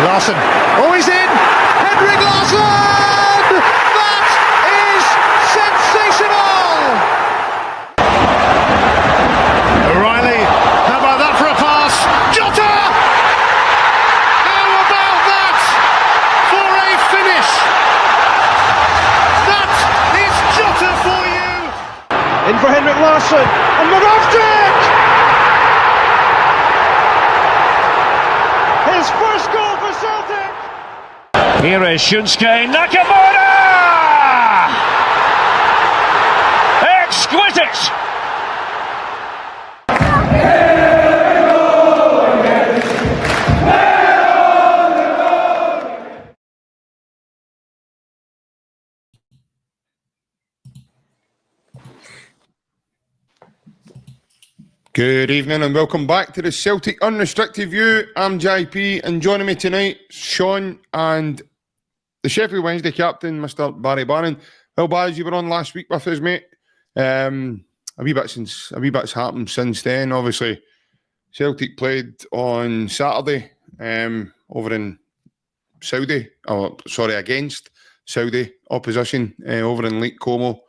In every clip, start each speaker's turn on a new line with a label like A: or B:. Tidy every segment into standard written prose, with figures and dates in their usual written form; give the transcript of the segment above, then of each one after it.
A: Larsson. Oh, he's in! Henrik Larsson! That is sensational! O'Reilly, how about that for a pass? Jota! How about that for a finish? That is Jota for you! In for Henrik Larsson, and Moravcik! His first goal for Celtic! Here is Shunsuke Nakamura! Exquisite!
B: Good evening and welcome back to the Celtic Unrestricted View. I'm JP and joining me tonight, Sean and the Sheffield Wednesday captain, Mr. Barry Bannan. Well, Baz, you were on last week with us, mate. A wee bit's happened since then. Obviously, Celtic played on Saturday over in Saudi. Against Saudi opposition over in Lake Como.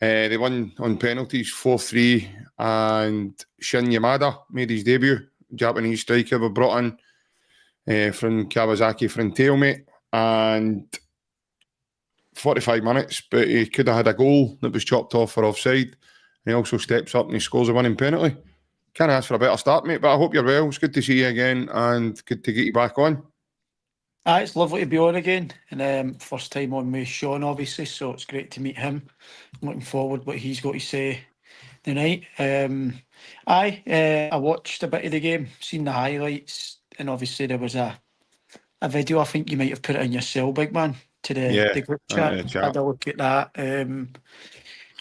B: They won on penalties 4-3 and Shin Yamada made his debut. Japanese striker were brought in from Kawasaki Frontale, mate. And 45 minutes, but he could have had a goal that was chopped off for offside. And he also steps up and he scores a winning penalty. Can't ask for a better start, mate, but I hope you're well. It's good to see you again and good to get you back on.
C: It's lovely to be on again, and first time on with Sean, obviously, so it's great to meet him. I'm looking forward what he's got to say tonight. I watched a bit of the game, seen the highlights, and obviously there was a video, I think you might have put it in yourself, big man, to the group chat. Had a look at that. It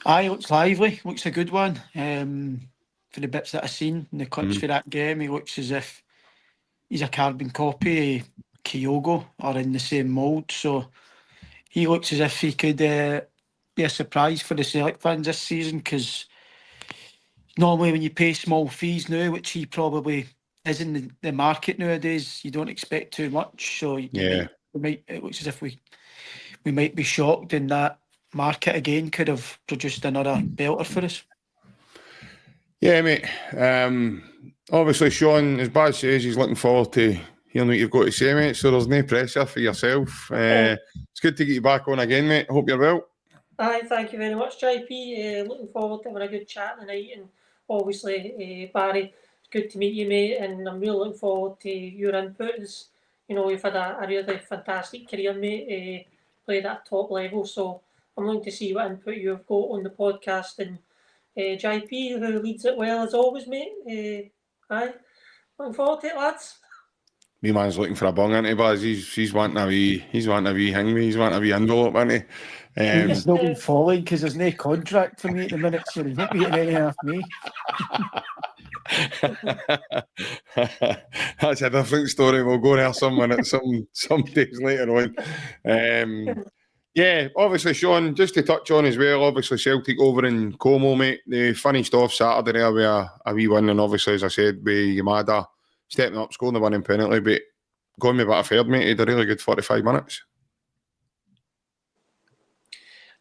C: looks lively, looks a good one. For the bits that I've seen in the clips for that game, he looks as if he's a carbon copy of Kyogo or in the same mould, so he looks as if he could be a surprise for the Celtic fans this season, because normally when you pay small fees now, which he probably is in the market nowadays, you don't expect too much, so it looks as if we might be shocked, and that market again could have produced another belter for us.
B: Yeah, mate. Obviously, Sean, as Baz says, he's looking forward to hearing what you've got to say, mate, so there's no pressure for yourself. It's good to get you back on again, mate. Hope you're well.
D: Aye, thank you very much, JP. Looking forward to having a good chat tonight, and obviously, Barry, it's good to meet you, mate, and I'm really looking forward to your input. As you know, you've had a really fantastic career, mate, played at top level, so I'm looking to see what input you've got on the podcast, and JP, who leads it well as always, mate. Aye, looking forward to it, lads.
B: Me man's looking for a bung, isn't he, Baz? He's wanting a wee hang me, he's wanting a wee envelope, isn't he?
C: He's not been falling because there's no contract for me at the minute, so he's not getting any off me.
B: That's a different story. We'll go there some days later on. Obviously, Sean, just to touch on as well, obviously Celtic over in Como, mate, they finished off Saturday there with a wee win, and obviously, as I said, with Yamada stepping up, scoring the winning penalty, but going with a bit of fair, mate, he had a really good 45 minutes.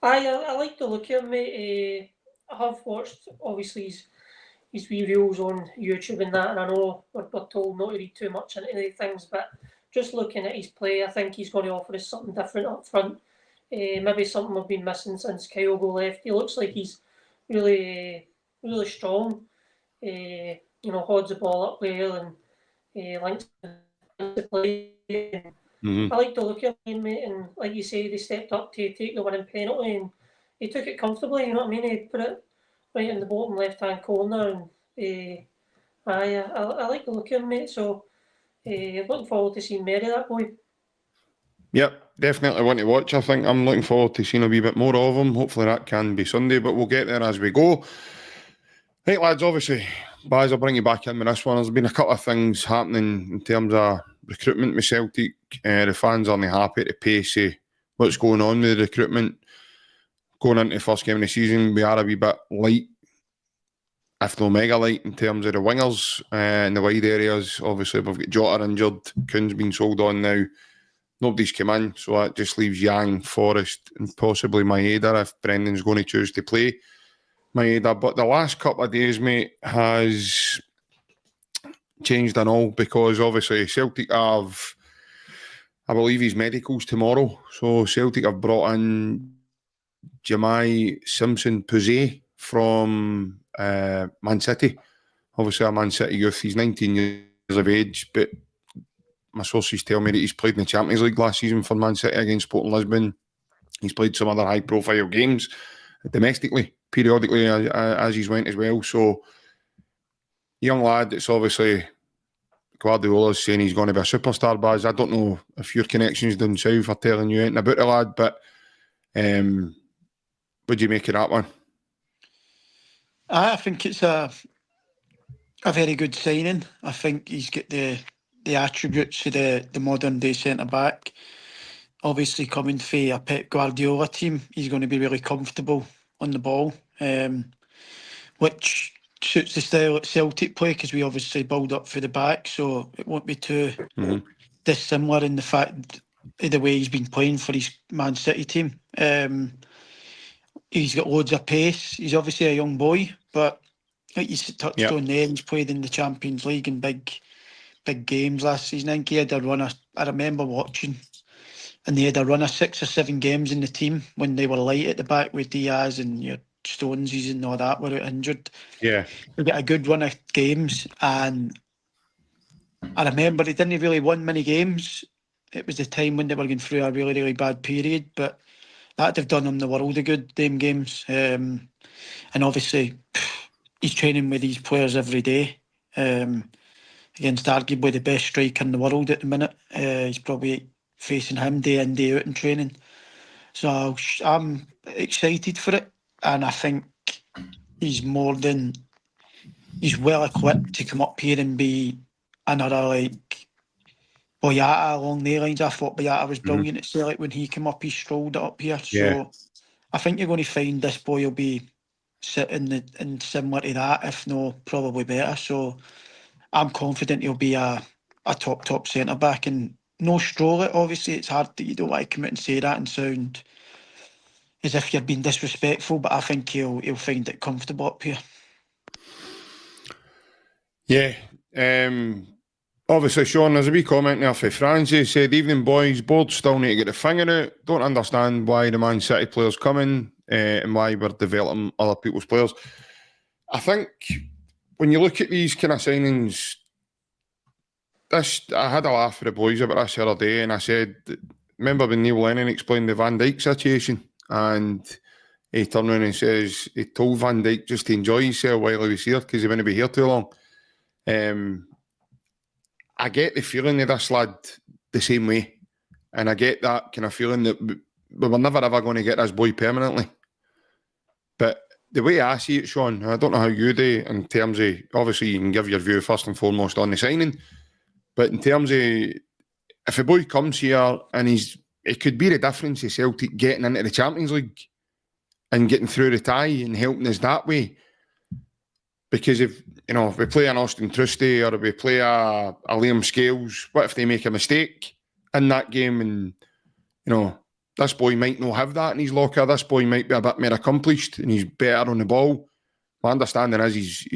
D: I like the look of him, mate. I have watched, obviously, his reels on YouTube and that, and I know we're told not to read too much into any things, but just looking at his play, I think he's going to offer us something different up front. Maybe something we've been missing since Kyogo left. He looks like he's really, really strong. Holds the ball up well and links the play. I like the look of him, mate, and like you say, they stepped up to take the winning penalty, and he took it comfortably. You know what I mean? He put it right in the bottom left-hand corner, and I like the look of him, mate. So looking forward to seeing Merry, that boy.
B: Yep, definitely want to watch. I think I'm looking forward to seeing a wee bit more of him. Hopefully that can be Sunday, but we'll get there as we go. Right, lads, obviously, Baz, I'll bring you back in with this one. There's been a couple of things happening in terms of recruitment with Celtic. The fans aren't happy at the pace of what's going on with the recruitment. Going into the first game of the season, we are a wee bit light if no mega light in terms of the wingers in the wide areas. Obviously, we've got Jota injured, Kuhn's been sold on now. Nobody's come in, so that just leaves Yang, Forrest, and possibly Maeda if Brendan's going to choose to play Maeda. But the last couple of days, mate, has changed and all, because obviously Celtic have, I believe his medical's tomorrow, so Celtic have brought in JAHMAI, SIMPSON, Pusey from Man City. Obviously a Man City youth. He's 19 years of age, but my sources tell me that he's played in the Champions League last season for Man City against Sporting Lisbon. He's played some other high profile games domestically, periodically as he's went as well. So young lad that's obviously Guardiola's saying he's going to be a superstar, Baz. I don't know if your connections down south are telling you anything about the lad, but what do you make of that one?
C: I think it's a very good signing. I think he's got the attributes of the modern day centre back. Obviously, coming from a Pep Guardiola team, he's going to be really comfortable on the ball, which suits the style that Celtic play, because we obviously build up for the back, so it won't be too dissimilar in the fact of the way he's been playing for his Man City team. He's got loads of pace. He's obviously a young boy, but like you touched on there, he's played in the Champions League in big games last season. I think he had a run I remember watching, and they had a run of 6 or 7 games in the team when they were light at the back with Diaz and your Stoneses and all that were injured.
B: Yeah.
C: They got a good run of games, and I remember they didn't really win many games. It was the time when they were going through a really, really bad period, but that'd have done him the world of good, them games. And obviously, he's training with these players every day against arguably the best striker in the world at the minute. He's probably facing him day in, day out in training. So I'm excited for it, and I think he's well equipped to come up here and be another like Boyata along the lines. I thought Boyata was brilliant at Celtic when he came up. He strolled it up here. So I think you're going to find this boy will be sitting in similar to that, if not probably better. So I'm confident he'll be a top centre back, and no stroll it. Obviously, it's hard that you don't want to come out and say that and sound as if you're being disrespectful, but I think he'll find it comfortable up here.
B: Yeah. Obviously, Sean, there's a wee comment there for Francis. Said, evening boys, board still need to get the finger out. Don't understand why the Man City players coming and why we're developing other people's players. I think when you look at these kind of signings, I had a laugh with the boys about this the other day, and I said, remember when Neil Lennon explained the Van Dijk situation, and he turned around and says he told Van Dijk just to enjoy himself while he was here because he wouldn't be here too long. I get the feeling of this lad the same way, and I get that kind of feeling that we were never ever going to get this boy permanently. But the way I see it, Sean, I don't know how you do in terms of, obviously you can give your view first and foremost on the signing, but in terms of if a boy comes here and it could be the difference of Celtic getting into the Champions League and getting through the tie and helping us that way. Because if we play an Austin Trusty or if we play a Liam Scales, what if they make a mistake in that game and, this boy might not have that in his locker, this boy might be a bit more accomplished and he's better on the ball. My understanding is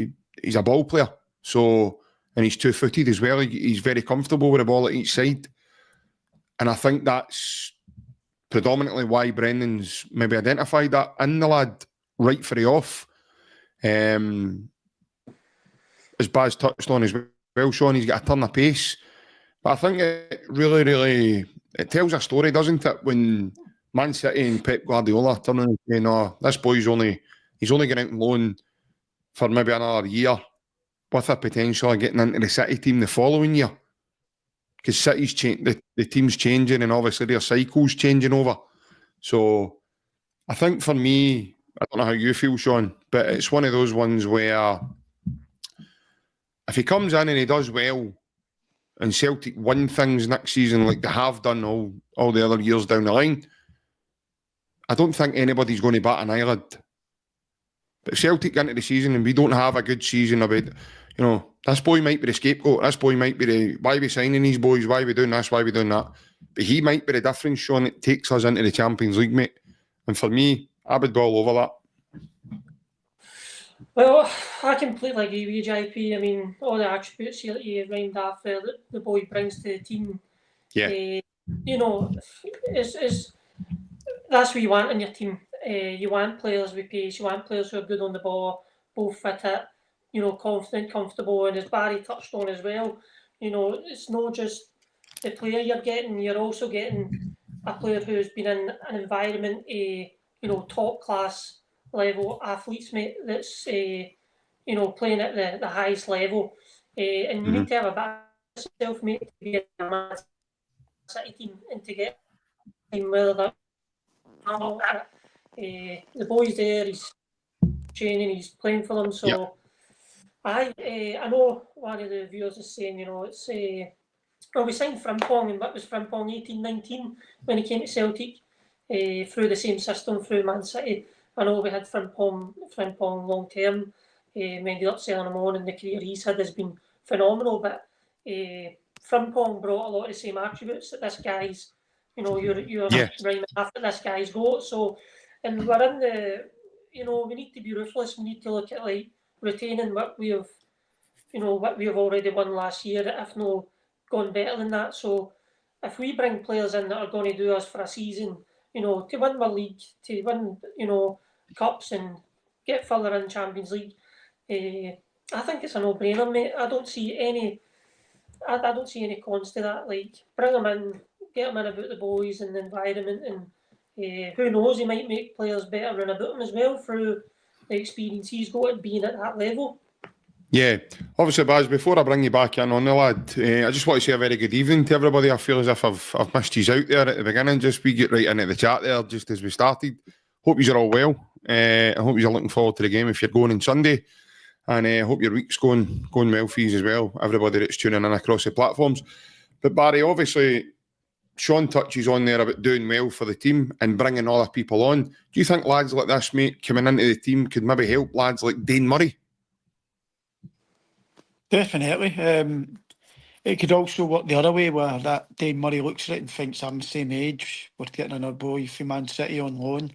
B: he's a ball player. So, and he's 2-footed as well. He's very comfortable with the ball at each side. And I think that's predominantly why Brendan's maybe identified that in the lad right for the off. As Baz touched on as well, Sean, he's got a ton of pace. But I think it really, really, it tells a story, doesn't it? When Man City and Pep Guardiola turn around and say, no, this boy's he's only going out on loan for maybe another year with a potential of getting into the City team the following year. Because City's the team's changing and obviously their cycle's changing over. So I think for me, I don't know how you feel, Sean, but it's one of those ones where if he comes in and he does well and Celtic win things next season like they have done all the other years down the line, I don't think anybody's going to bat an eyelid. But if Celtic get into the season and we don't have a good season about, this boy might be the scapegoat, this boy might be the, why are we signing these boys, why are we doing this, why are we doing that? But he might be the difference, Sean, that takes us into the Champions League, mate. And for me, I would be all over that.
D: Well, I completely agree with you, JP. I mean, all the attributes here that you rhymed after that the boy brings to the team.
B: Yeah.
D: Is that's what you want in your team. You want players with pace. You want players who are good on the ball, both fit it, confident, comfortable. And as Barry touched on as well, it's not just the player you're getting. You're also getting a player who's been in an environment, top class level athletes, mate. That's playing at the highest level, and you need to have a bit of self, mate, to get a Man City team and to get a team whether that. The boy's there, he's training, he's playing for them. So I know one of the viewers is saying, it's we signed Frimpong, and what was Frimpong 18-19 when he came to Celtic through the same system through Man City. I know we had Frimpong long term. We ended up selling him on, and the career he's had has been phenomenal. But Frimpong brought a lot of the same attributes that this guy's. You're right after this guy's got. So, and we're in the, we need to be ruthless. We need to look at retaining what we have, what we have already won last year, if not gone better than that. So, if we bring players in that are going to do us for a season, to win the league, to win, cups and get further in Champions League, I think it's a no-brainer, mate. I don't see any cons to that. Bring them in. Get him in about the boys and the environment, and who knows, he might make players better run about him as well through the experience he's got at being at that level.
B: Yeah, obviously, Baz, before I bring you back in on the lad, I just want to say a very good evening to everybody. I feel as if I've missed you out there at the beginning. Just we get right into the chat there just as we started. Hope you're all well. I hope you're looking forward to the game if you're going on Sunday. And I hope your week's going well for you as well, everybody that's tuning in across the platforms. But Barry, obviously, Sean touches on there about doing well for the team and bringing other people on. Do you think lads like this, mate, coming into the team could maybe help lads like Dane Murray?
C: Definitely. It could also work the other way where that Dane Murray looks at it and thinks I'm the same age. We're getting another boy from Man City on loan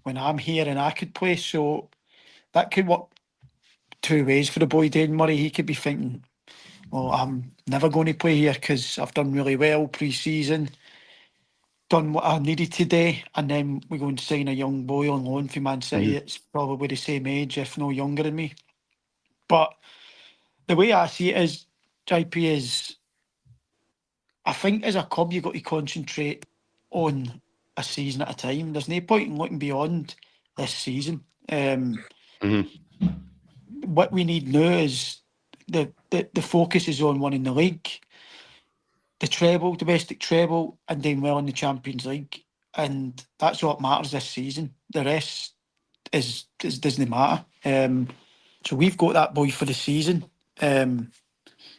C: when I'm here and I could play. So that could work two ways for the boy Dane Murray. He could be thinking, well, I'm never going to play here because I've done really well pre-season, done what I needed today, and then we go and sign a young boy on loan for Man City. It's probably the same age, if no younger than me. But the way I see it is, JP, is I think as a club you've got to concentrate on a season at a time. There's no point in looking beyond this season. What we need now is the focus is on winning the league, the treble, domestic treble, and doing well in the Champions League, and that's what matters this season. The rest doesn't matter. So we've got that boy for the season, and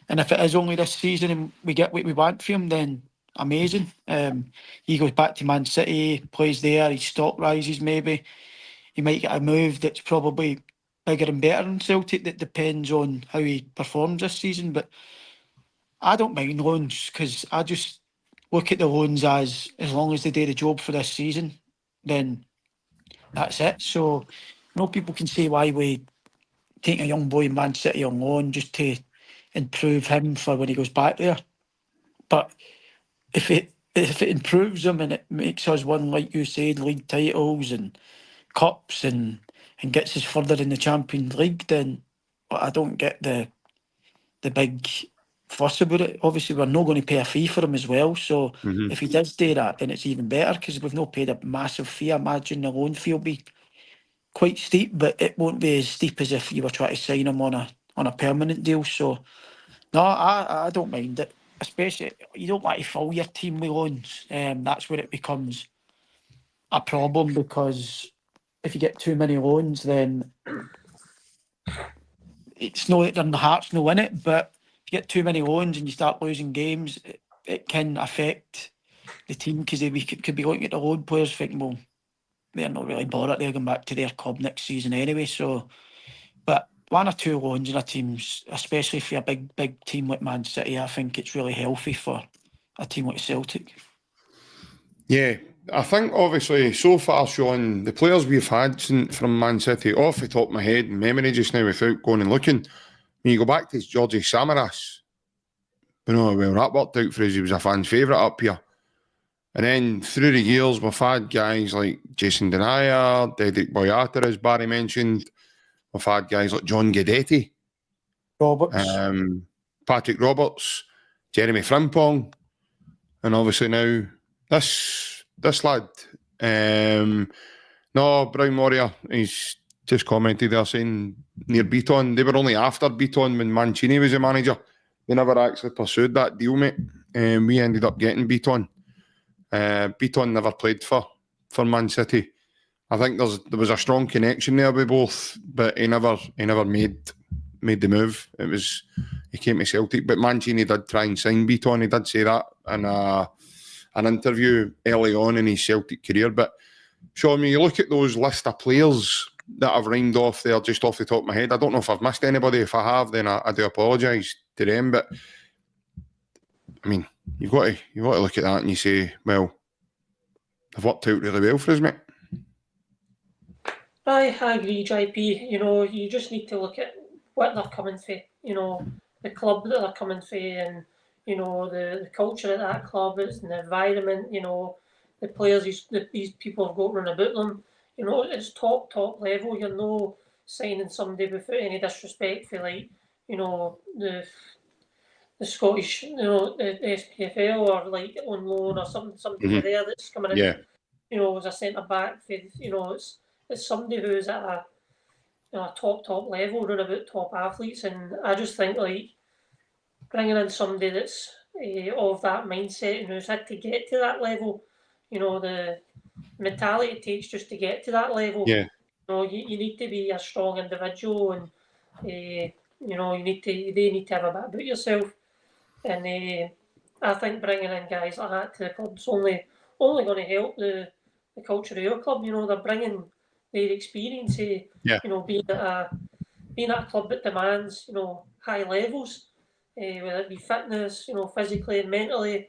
C: if it is only this season and we get what we want from him, then amazing. He goes back to Man City, plays there, his stock rises maybe. He might get a move that's probably bigger and better in Celtic. That depends on how he performs this season. But I don't mind loans because I just look at the loans as long as they do the job for this season, then that's it. So people can say why we take a young boy in Man City on loan just to improve him for when he goes back there. But if it improves him and it makes us win, like you said, league titles and cups and gets us further in the Champions League, then I don't get the big fuss about it. Obviously, we're not going to pay a fee for him as well. So if he does do that, then it's even better because we've not paid a massive fee. I imagine the loan fee will be quite steep, but it won't be as steep as if you were trying to sign him on a permanent deal. So no, I don't mind it. Especially, you don't want to fill your team with loans. That's where it becomes a problem, because if you get too many loans, then it's not that their heart's no in it, but if you get too many loans and you start losing games, it can affect the team, because they could be looking at the loan players thinking, well, they're not really bothered. They're going back to their club next season anyway. So, but 1 or 2 loans in a team, especially for a big team like Man City, I think it's really healthy for a team like Celtic.
B: Yeah, I think obviously so far, Sean, the players we've had from Man City, off the top of my head, memory just now without going and looking, when you go back to Georgie Samaras, well, that worked out for us. He was a fan's favourite up here. And then through the years, we've had guys like Jason Denayer, Dedrick Boyata, as Barry mentioned. We've had guys like John Guidetti, Patrick Roberts, Jeremy Frimpong, and obviously now this lad. No, Brown Warrior, he's just commented there saying near Beaton. They were only after Beaton when Mancini was the manager. They never actually pursued that deal, mate. We ended up getting Beaton. Beaton never played for Man City. I think there was a strong connection there with both, but he never made the move. He came to Celtic, but Mancini did try and sign Beaton. He did say that in an interview early on in his Celtic career. But Sean, when you look at those list of players that I've rhymed off there just off the top of my head, I don't know if I've missed anybody. If I have, then I do apologise to them. But I mean, you've got to look at that and you say, well, they've worked out really well for us, mate.
D: I agree, JP. You just need to look at what they're coming for. The club that they're coming for, and the culture at that club, and the environment. The players these people have got run about them. It's top level. You're no signing somebody without any disrespect for the Scottish, the SPFL, or like on loan or somebody there that's coming in.
B: Yeah.
D: As a centre back. It's somebody who's at a top level, run about top athletes, and I just think bringing in somebody that's of that mindset and who's had to get to that level. The mentality it takes just to get to that level.
B: Yeah.
D: You need to be a strong individual, and they need to have a bit about yourself. And I think bringing in guys like that to the club's only going to help the culture of your club. They're bringing their experience, being at a club that demands, high levels, whether it be fitness, physically and mentally.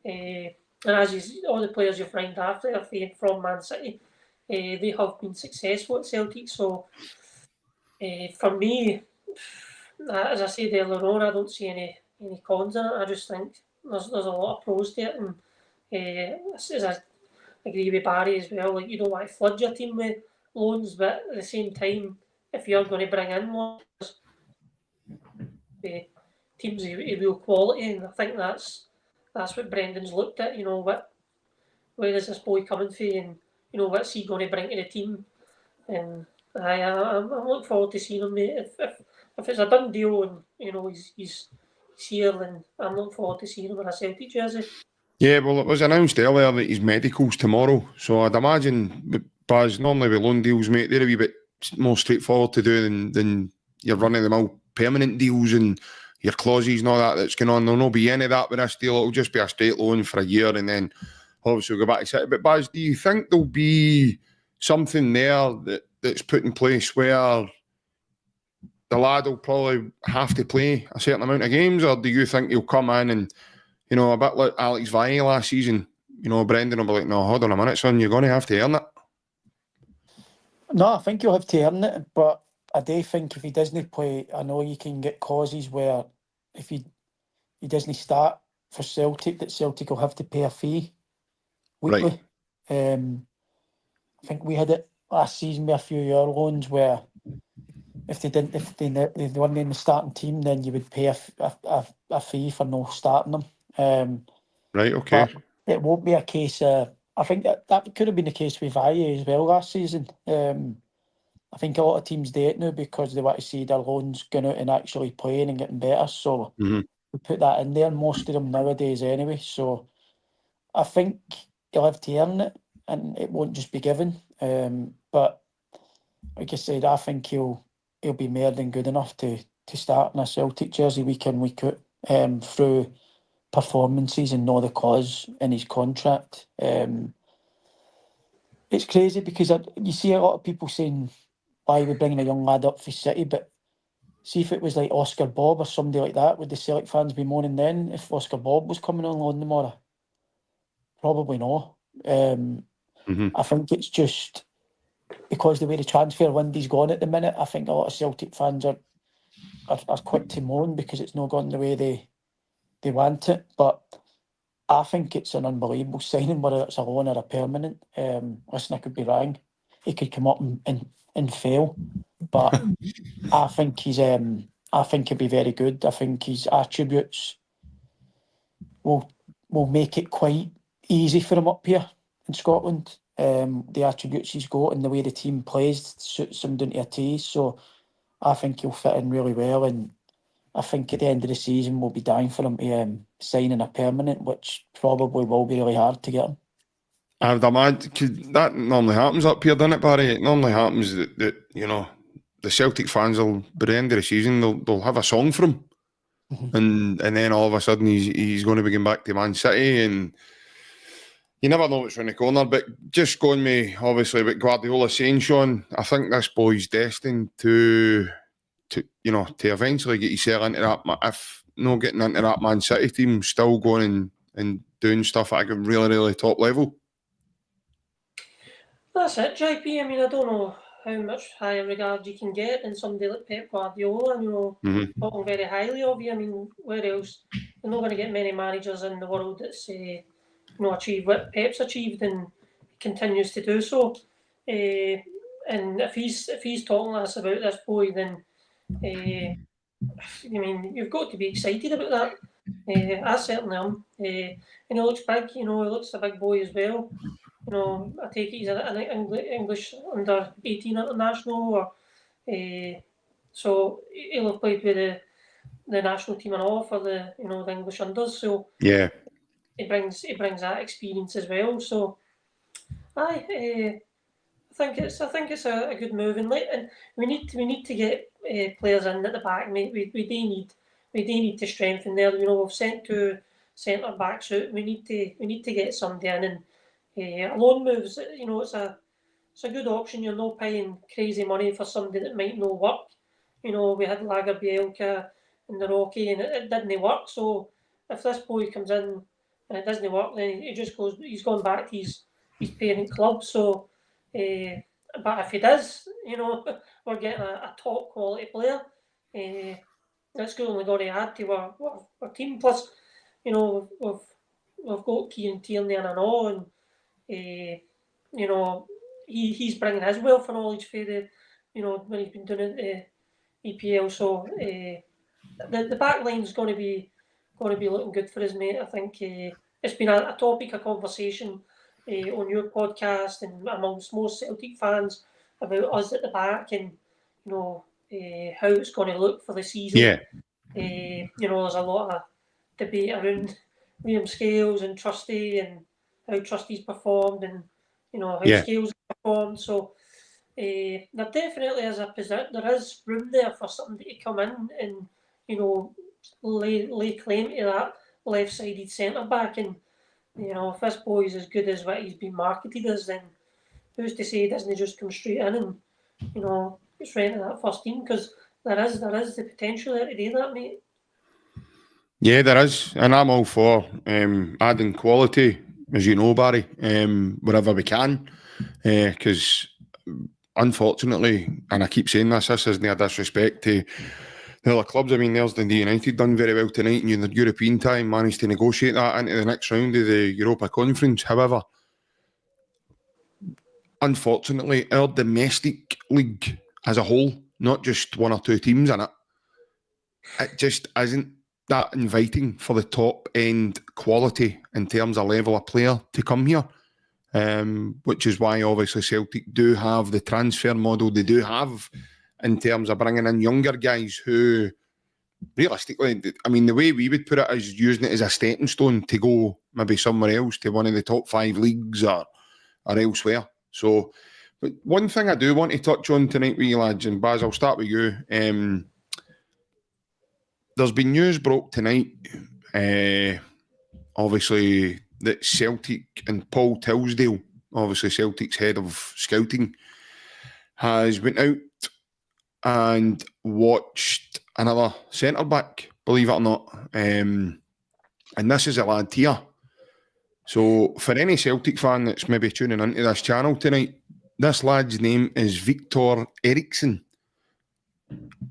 D: And as all the players you've rhymed after from Man City, they have been successful at Celtic. So for me, as I said earlier on, I don't see any cons in it. I just think there's a lot of pros to it, and as I agree with Barry as well, you don't want to flood your team with loans, but at the same time, if you're going to bring in loans, teams of real quality, and I think that's what Brendan's looked at. Where is this boy coming from, and what's he going to bring to the team? And I'm looking forward to seeing him, mate. If it's a done deal and he's here, then I'm looking forward to seeing him in a Celtic jersey.
B: Yeah, well, it was announced earlier that his medical's tomorrow, so I'd imagine, Baz, normally with loan deals, mate, they're a wee bit more straightforward to do than your run-of-the-mill permanent deals and your clauses and all that's going on. There'll not be any of that with this deal. It'll just be a straight loan for a year, and then obviously we'll go back to City. But Baz, do you think there'll be something there that's put in place where the lad will probably have to play a certain amount of games, or do you think he'll come in and, a bit like Alex Valle last season, Brendan will be like, no, hold on a minute, son, you're going to have to earn it?
C: No, I think you'll have to earn it, but I do think if he doesn't play, I know you can get clauses where if he doesn't start for Celtic, that Celtic will have to pay a fee weekly. Right. I think we had it last season with a few year loans where if they weren't in the starting team, then you would pay a fee for no starting them.
B: Right, okay.
C: But it won't be a case. I think that could have been the case with Valle as well last season. I think a lot of teams do it now because they want to see their loans going out and actually playing and getting better. So we put that in there, most of them nowadays anyway. So I think he'll have to earn it and it won't just be given. But like I said, I think he'll be more than good enough to start in a Celtic jersey week in, week out, through performances and know the clause in his contract. It's crazy because you see a lot of people saying, why are we bringing a young lad up for City? But see if it was like Oscar Bob or somebody like that, would the Celtic fans be moaning then if Oscar Bob was coming on loan tomorrow? Probably not. I think it's just because the way the transfer window's gone at the minute, I think a lot of Celtic fans are quick to moan because it's not gone the way they want it. But I think it's an unbelievable signing, whether it's a loan or a permanent. Listen, I could be wrong. He could come up and fail. But I think I think he'll be very good. I think his attributes will make it quite easy for him up here in Scotland. The attributes he's got and the way the team plays suits him down to a T. So I think he'll fit in really well, and I think at the end of the season we'll be dying for him to sign in a permanent, which probably will be really hard to get him.
B: I would imagine that normally happens up here, doesn't it, Barry? It normally happens that you know, the Celtic fans will, by the end of the season, they'll have a song for him, and then all of a sudden he's going to be going back to Man City, and you never know what's around the corner. But just going me, obviously, what Guardiola saying, Sean, I think this boy's destined to eventually get himself into that. If not getting into that Man City team, still going and doing stuff at a really, really top level.
D: That's it, JP. I mean, I don't know how much higher regard you can get than somebody like Pep Guardiola, talking very highly of you. I mean, where else? You're not going to get many managers in the world that's achieved what Pep's achieved and continues to do so. And if he's talking to us about this boy, then I mean, you've got to be excited about that. I certainly am. And he looks big. He looks a big boy as well. I take it he's an English under 18 international, or so he'll have played with the national team and all for the the English unders. So
B: yeah,
D: he brings that experience as well. So I think it's a good move, and we need to get players in at the back, mate. We do need to strengthen there. We've sent 2 centre backs out. We need to get somebody in, and loan moves. It's a good option. You're not paying crazy money for somebody that might not work. We had Lagerbielke and the Rocky, and it didn't work. So if this boy comes in and it doesn't work, then he's gone back to his parent club. So, but if he does, we're getting a top quality player. That's only going to add to our team. Plus, we've got Kieran Tierney and all, and he's bringing his wealth of knowledge for the, when he's been doing it EPL. So the back line's going to be looking good for us, mate. I think it's been a topic of conversation on your podcast and amongst most Celtic fans about us at the back, and how it's going to look for the season.
B: Yeah.
D: There's a lot of debate around Liam Scales and Trusty, and how Trusty's performed, and how Scales performed. So there definitely is there is room there for somebody to come in and lay claim to that left-sided centre back. And if this boy is as good as what he's been marketed as, then who's to say he doesn't just come straight in and get straight into that first team? Because there is the potential there to do that, mate.
B: Yeah, there is, and I'm all for adding quality, as you know, Barry, wherever we can, because unfortunately, and I keep saying this isn't a disrespect to the other clubs. I mean, there's Dundee United done very well tonight, and in the European time managed to negotiate that into the next round of the Europa Conference. However, unfortunately, our domestic league as a whole, not just 1 or 2 teams in it, it just isn't that inviting for the top end quality in terms of level of player to come here, which is why obviously Celtic do have the transfer model they do have in terms of bringing in younger guys who realistically, I mean, the way we would put it is using it as a stepping stone to go maybe somewhere else, to one of the top 5 leagues or elsewhere. So, but one thing I do want to touch on tonight with you lads, and Baz, I'll start with you. There's been news broke tonight, obviously, that Celtic and Paul Tillsdale obviously Celtic's head of scouting, has went out and watched another centre-back, believe it or not. And this is a lad here. So for any Celtic fan that's maybe tuning into this channel tonight, this lad's name is Victor Eriksson.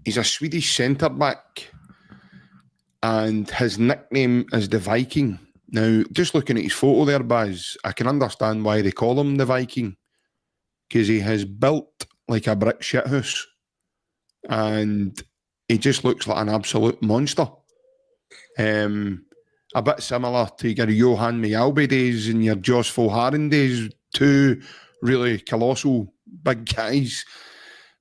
B: He's a Swedish centre-back, and his nickname is the Viking. Now, just looking at his photo there, Baz, I can understand why they call him the Viking, because he has built like a brick shithouse, and he just looks like an absolute monster. A bit similar to your Johan Mialbi days and your Josh Fulharen days, two really colossal big guys.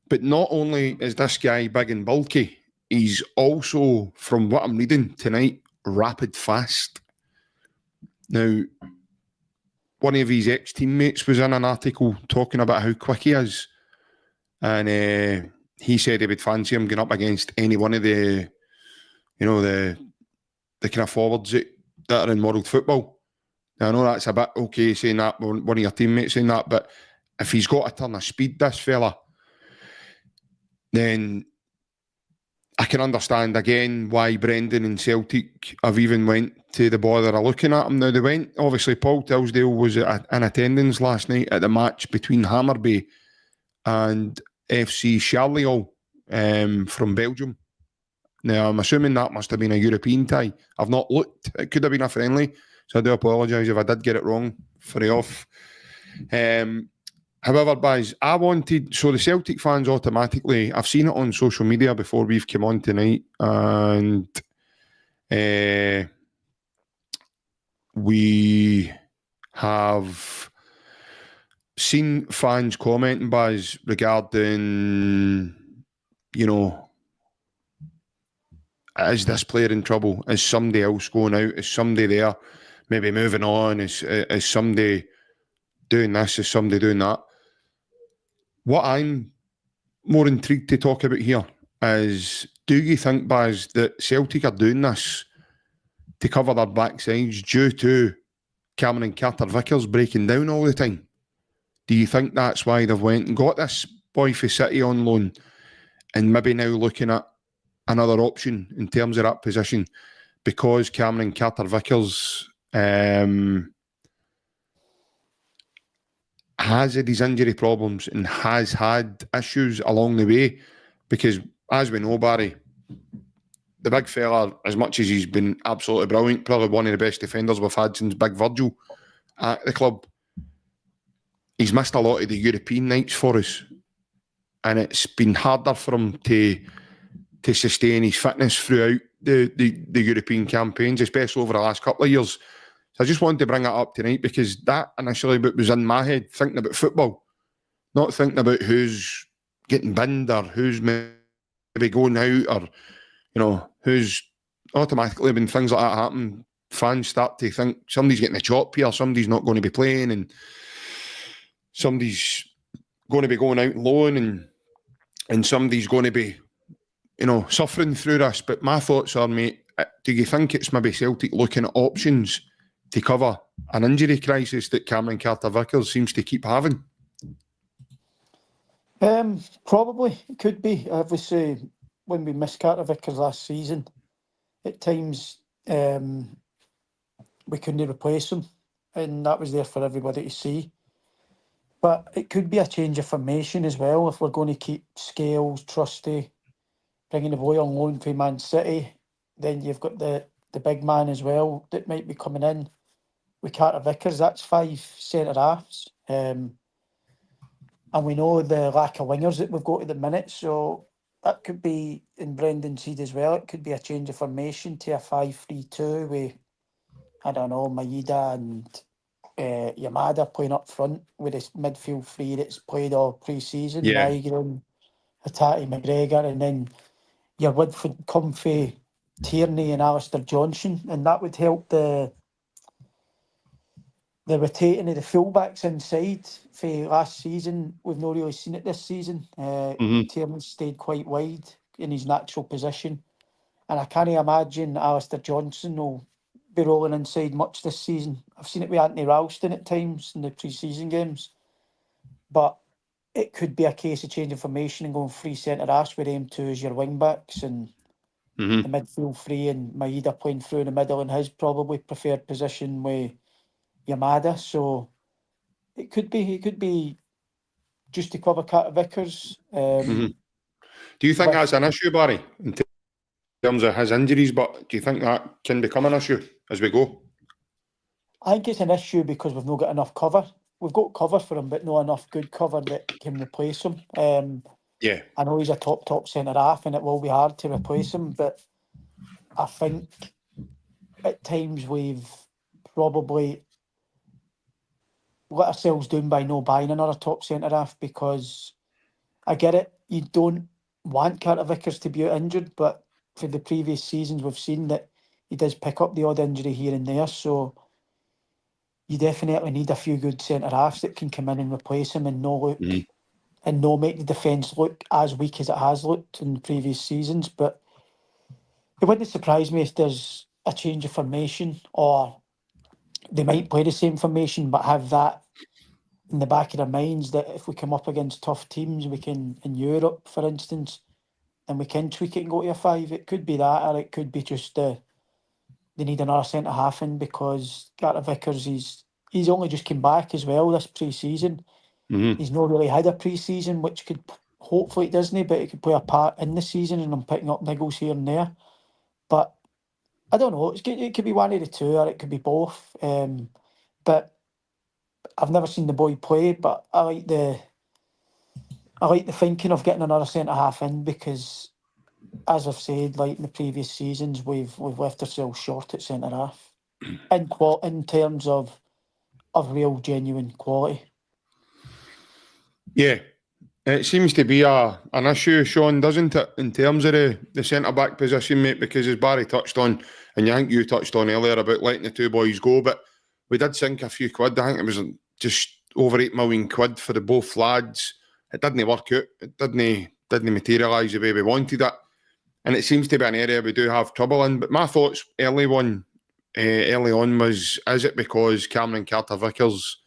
B: But not only is this guy big and bulky, he's also, from what I'm reading tonight, rapid fast. Now, one of his ex-teammates was in an article talking about how quick he is. And he said he would fancy him going up against any one of the kind of forwards that are in world football. Now, I know that's a bit okay saying that, one of your teammates saying that, but if he's got a ton of speed, this fella, then I can understand again why Brendan and Celtic have even went to the bother of looking at him. Now, they went, obviously, Paul Tilsdale was in attendance last night at the match between Hammarby and FC Charleroi from Belgium. Now, I'm assuming that must have been a European tie. I've not looked. It could have been a friendly, so I do apologise if I did get it wrong for you off. However, guys, so the Celtic fans automatically, I've seen it on social media before we've come on tonight, and we have seen fans commenting, Baz, regarding, is this player in trouble? Is somebody else going out? Is somebody there maybe moving on? Is somebody doing this? Is somebody doing that? What I'm more intrigued to talk about here is, do you think, Baz, that Celtic are doing this to cover their backsides due to Cameron Carter-Vickers breaking down all the time? Do you think that's why they've went and got this boy for City on loan and maybe now looking at another option in terms of that position, because Cameron Carter-Vickers has had his injury problems and has had issues along the way? Because, as we know, Barry, the big fella, as much as he's been absolutely brilliant, probably one of the best defenders we've had since Big Virgil at the club, he's missed a lot of the European nights for us, and it's been harder for him to sustain his fitness throughout the European campaigns, especially over the last couple of years. So I just wanted to bring that up tonight, because that initially was in my head, thinking about football, not thinking about who's getting binned or who's maybe going out, or, who's automatically, when things like that happen, fans start to think somebody's getting a chop here, somebody's not going to be playing, and somebody's going to be going out loan, and somebody's going to be, suffering through this. But my thoughts are, mate, do you think it's maybe Celtic looking at options to cover an injury crisis that Cameron Carter-Vickers seems to keep having?
C: Probably. It could be. Obviously, when we missed Carter-Vickers last season, at times we couldn't replace him, and that was there for everybody to see. But it could be a change of formation as well, if we're going to keep Scales, Trusty, bringing the boy on loan from Man City. Then you've got the big man as well that might be coming in with Carter-Vickers. That's 5 centre-halves. And we know the lack of wingers that we've got at the minute, so that could be, in Brendan's seed as well, it could be a change of formation to a 5-3-2 with, I don't know, Maeda and Yamada playing up front, with this midfield three that's played all pre-season, Nygren, Hatate, McGregor, and then your Woodford, Comfy, Tierney and Alistair Johnson, and that would help the rotating of the fullbacks inside. For last season, we've not really seen it this season. Tierney stayed quite wide in his natural position, and I can't imagine Alistair Johnson will be rolling inside much this season. I've seen it with Anthony Ralston at times in the pre-season games, but it could be a case of changing formation and going 3 centre-halves with them 2 as your wing-backs and the midfield 3 and Maeda playing through in the middle in his probably preferred position with Yamada. So it could be just to cover Carter Vickers.
B: Do you think that's an issue, Barry, in terms of his injuries? But do you think that can become an issue as we go?
C: I think it's an issue because we've not got enough cover. We've got cover for him, but not enough good cover that can replace him. I know he's a top centre-half and it will be hard to replace him, but I think at times we've probably let ourselves down by not buying another top centre-half, because I get it, you don't want Carter Vickers to be out injured, but for the previous seasons we've seen that he does pick up the odd injury here and there, so you definitely need a few good centre-halves that can come in and replace him and not look and not make the defence look as weak as it has looked in previous seasons. But it wouldn't surprise me if there's a change of formation, or they might play the same formation but have that in the back of their minds that if we come up against tough teams, we can, in Europe for instance, and we can tweak it and go to a 5. It could be that, or it could be just they need another centre-half in, because Carter Vickers, he's only just came back as well this pre-season. He's not really had a pre-season, which could, hopefully it doesn't, but it could play a part in the season, and I'm picking up niggles here and there. But I don't know, it could be one of the two, or it could be both. But I've never seen the boy play, but I like the thinking of getting another centre-half in, because as I've said, like in the previous seasons, we've left ourselves short at centre-half in terms of real genuine quality.
B: Yeah, it seems to be an issue, Sean, doesn't it, in terms of the centre-back position, mate, because as Barry touched on, and I think you touched on earlier about letting the 2 boys go, but we did sink a few quid. I think it was just over 8 million quid for the both lads. It didn't work out. It didn't materialise the way we wanted it. And it seems to be an area we do have trouble in. But my thoughts early on was, is it because Cameron Carter-Vickers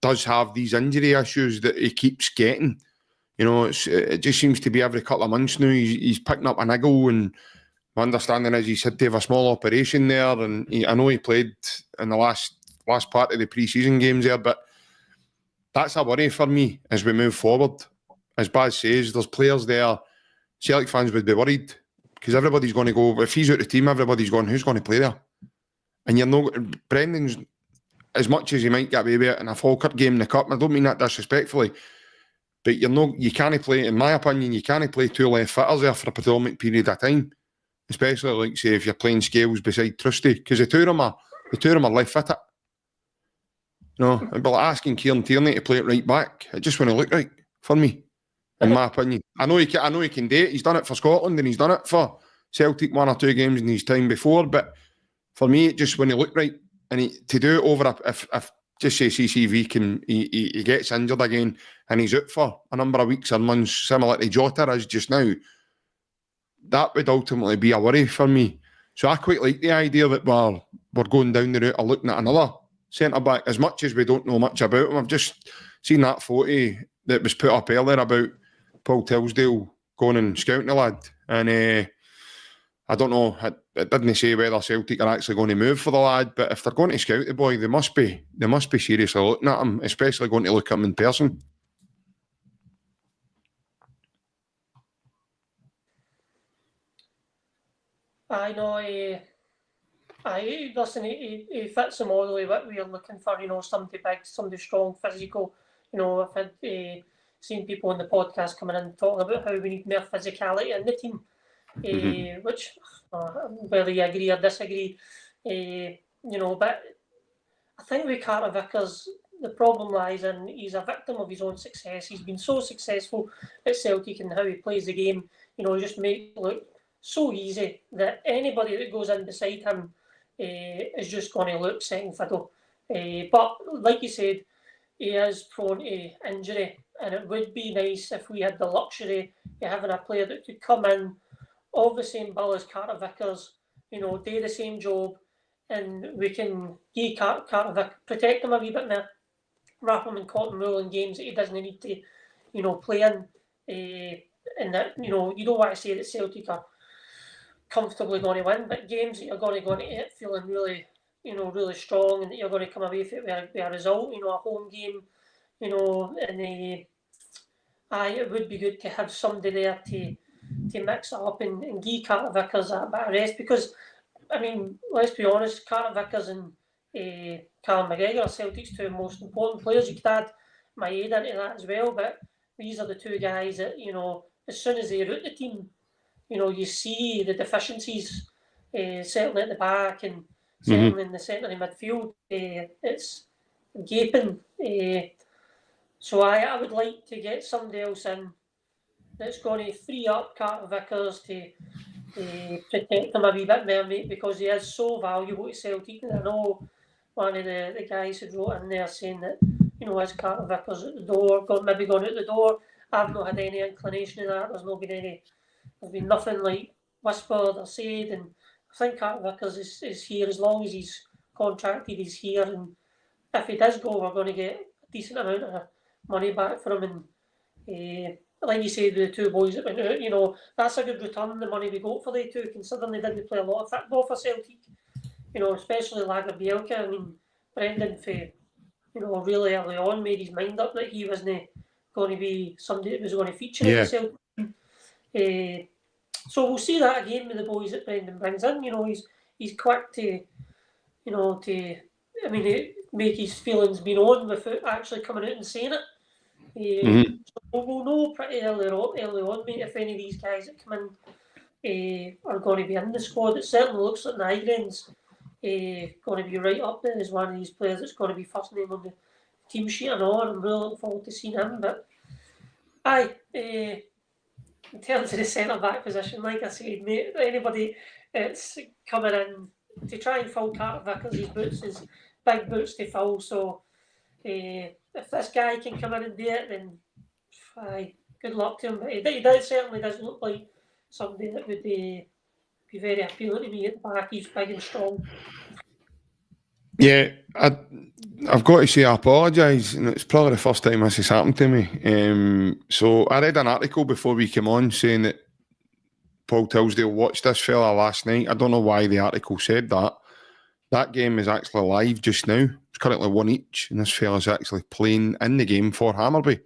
B: does have these injury issues that he keeps getting? You know, it just seems to be every couple of months now he's picking up a niggle, and my understanding is he's had to have a small operation there, and I know he played in the last part of the pre-season games there, but that's a worry for me as we move forward. As Baz says, there's players there, Celtic fans would be worried, because everybody's going to go, if he's out of the team, everybody's going, who's going to play there? And you're not, Brendan's, as much as he might get away with it in a Falkirk game in the Cup, I don't mean that disrespectfully, but you can't play, in my opinion, you can't play 2 left fitters there for a predominant period of time, especially like say if you're playing Scales beside Trusty, because the two of them are left footed. You know, it'd be like asking Kieran Tierney to play it right back. It just wouldn't look right for me, in my opinion. I know he can do it. He's done it for Scotland and he's done it for Celtic 1 or 2 games in his time before, but for me, it just wouldn't look right. And to do it over if just say CCV he gets injured again and he's out for a number of weeks or months, similar to Jota is just now, that would ultimately be a worry for me. So I quite like the idea that we're going down the route of looking at another centre-back, as much as we don't know much about him. I've just seen that photo that was put up earlier about Paul Tillsdale going and scouting the lad, and I don't know, it didn't say whether Celtic are actually going to move for the lad, but if they're going to scout the boy, they must be seriously looking at him, especially going to look at him in person.
D: I know. Listen, he fits them all the way. What we are looking for, somebody big, somebody strong, physical. I've had seen people on the podcast coming in talking about how we need more physicality in the team, which whether you agree or disagree, but I think with Carter Vickers, the problem lies in he's a victim of his own success. He's been so successful at Celtic and how he plays the game, he just makes it look so easy that anybody that goes in beside him is just going to look second fiddle. But like you said, he is prone to injury, and it would be nice if we had the luxury of having a player that could come in of the same bill as Carter Vickers, do the same job, and we can give Carter Vickers, protect him a wee bit more, wrap him in cotton wool in games that he doesn't need to, play in. And that, you don't want to say that Celtic are comfortably going to win, but games that you're going to go into it feeling really, really strong, and that you're going to come away with a result, a home game, and it would be good to have somebody there to mix it up and give Carter Vickers a bit of rest, because, I mean, let's be honest, Carter Vickers and Callum McGregor are Celtic's two most important players. You could add Maeda into that as well, but these are the two guys that, as soon as they root the team, you see the deficiencies, certainly at the back and certainly in the centre of midfield. It's gaping. So I would like to get somebody else in that's going to free up Carter Vickers to protect him a wee bit more, mate, because he is so valuable to Celtic. And I know one of the guys who wrote in there saying that, as Carter Vickers at the door, maybe gone out the door. I've not had any inclination of that. There's been nothing like whispered or said, and I think Carter Vickers is here as long as he's contracted. He's here, and if he does go, we're going to get a decent amount of money back from him. And like you said, the two boys that went out, that's a good return. The money we got for the two, considering they didn't play a lot of football for Celtic. Especially Lagerbielke. I mean, Brendan, really early on made his mind up that he wasn't going to be somebody that was going to feature in the Celtic. So we'll see that again with the boys that Brendan brings in. He's quick to make his feelings be known without actually coming out and saying it. So we'll know pretty early on, mate, if any of these guys that come in are going to be in the squad. It certainly looks like Nygren's going to be right up there as one of these players that's going to be first name on the team sheet and all. I'm really looking forward to seeing him. But in terms of the centre-back position, like I said, mate, anybody that's coming in to try and fill Carter Vickers' boots is big boots to fill. So if this guy can come in and do it, then good luck to him. But he certainly does look like somebody that would be very appealing to me at the back. He's big and strong.
B: Yeah, I've got to say I apologise, and it's probably the first time this has happened to me. So I read an article before we came on saying that Paul Tilsdale watched this fella last night. I don't know why the article said that. That game is actually live just now. It's currently 1-1, and this fella's actually playing in the game for Hammarby.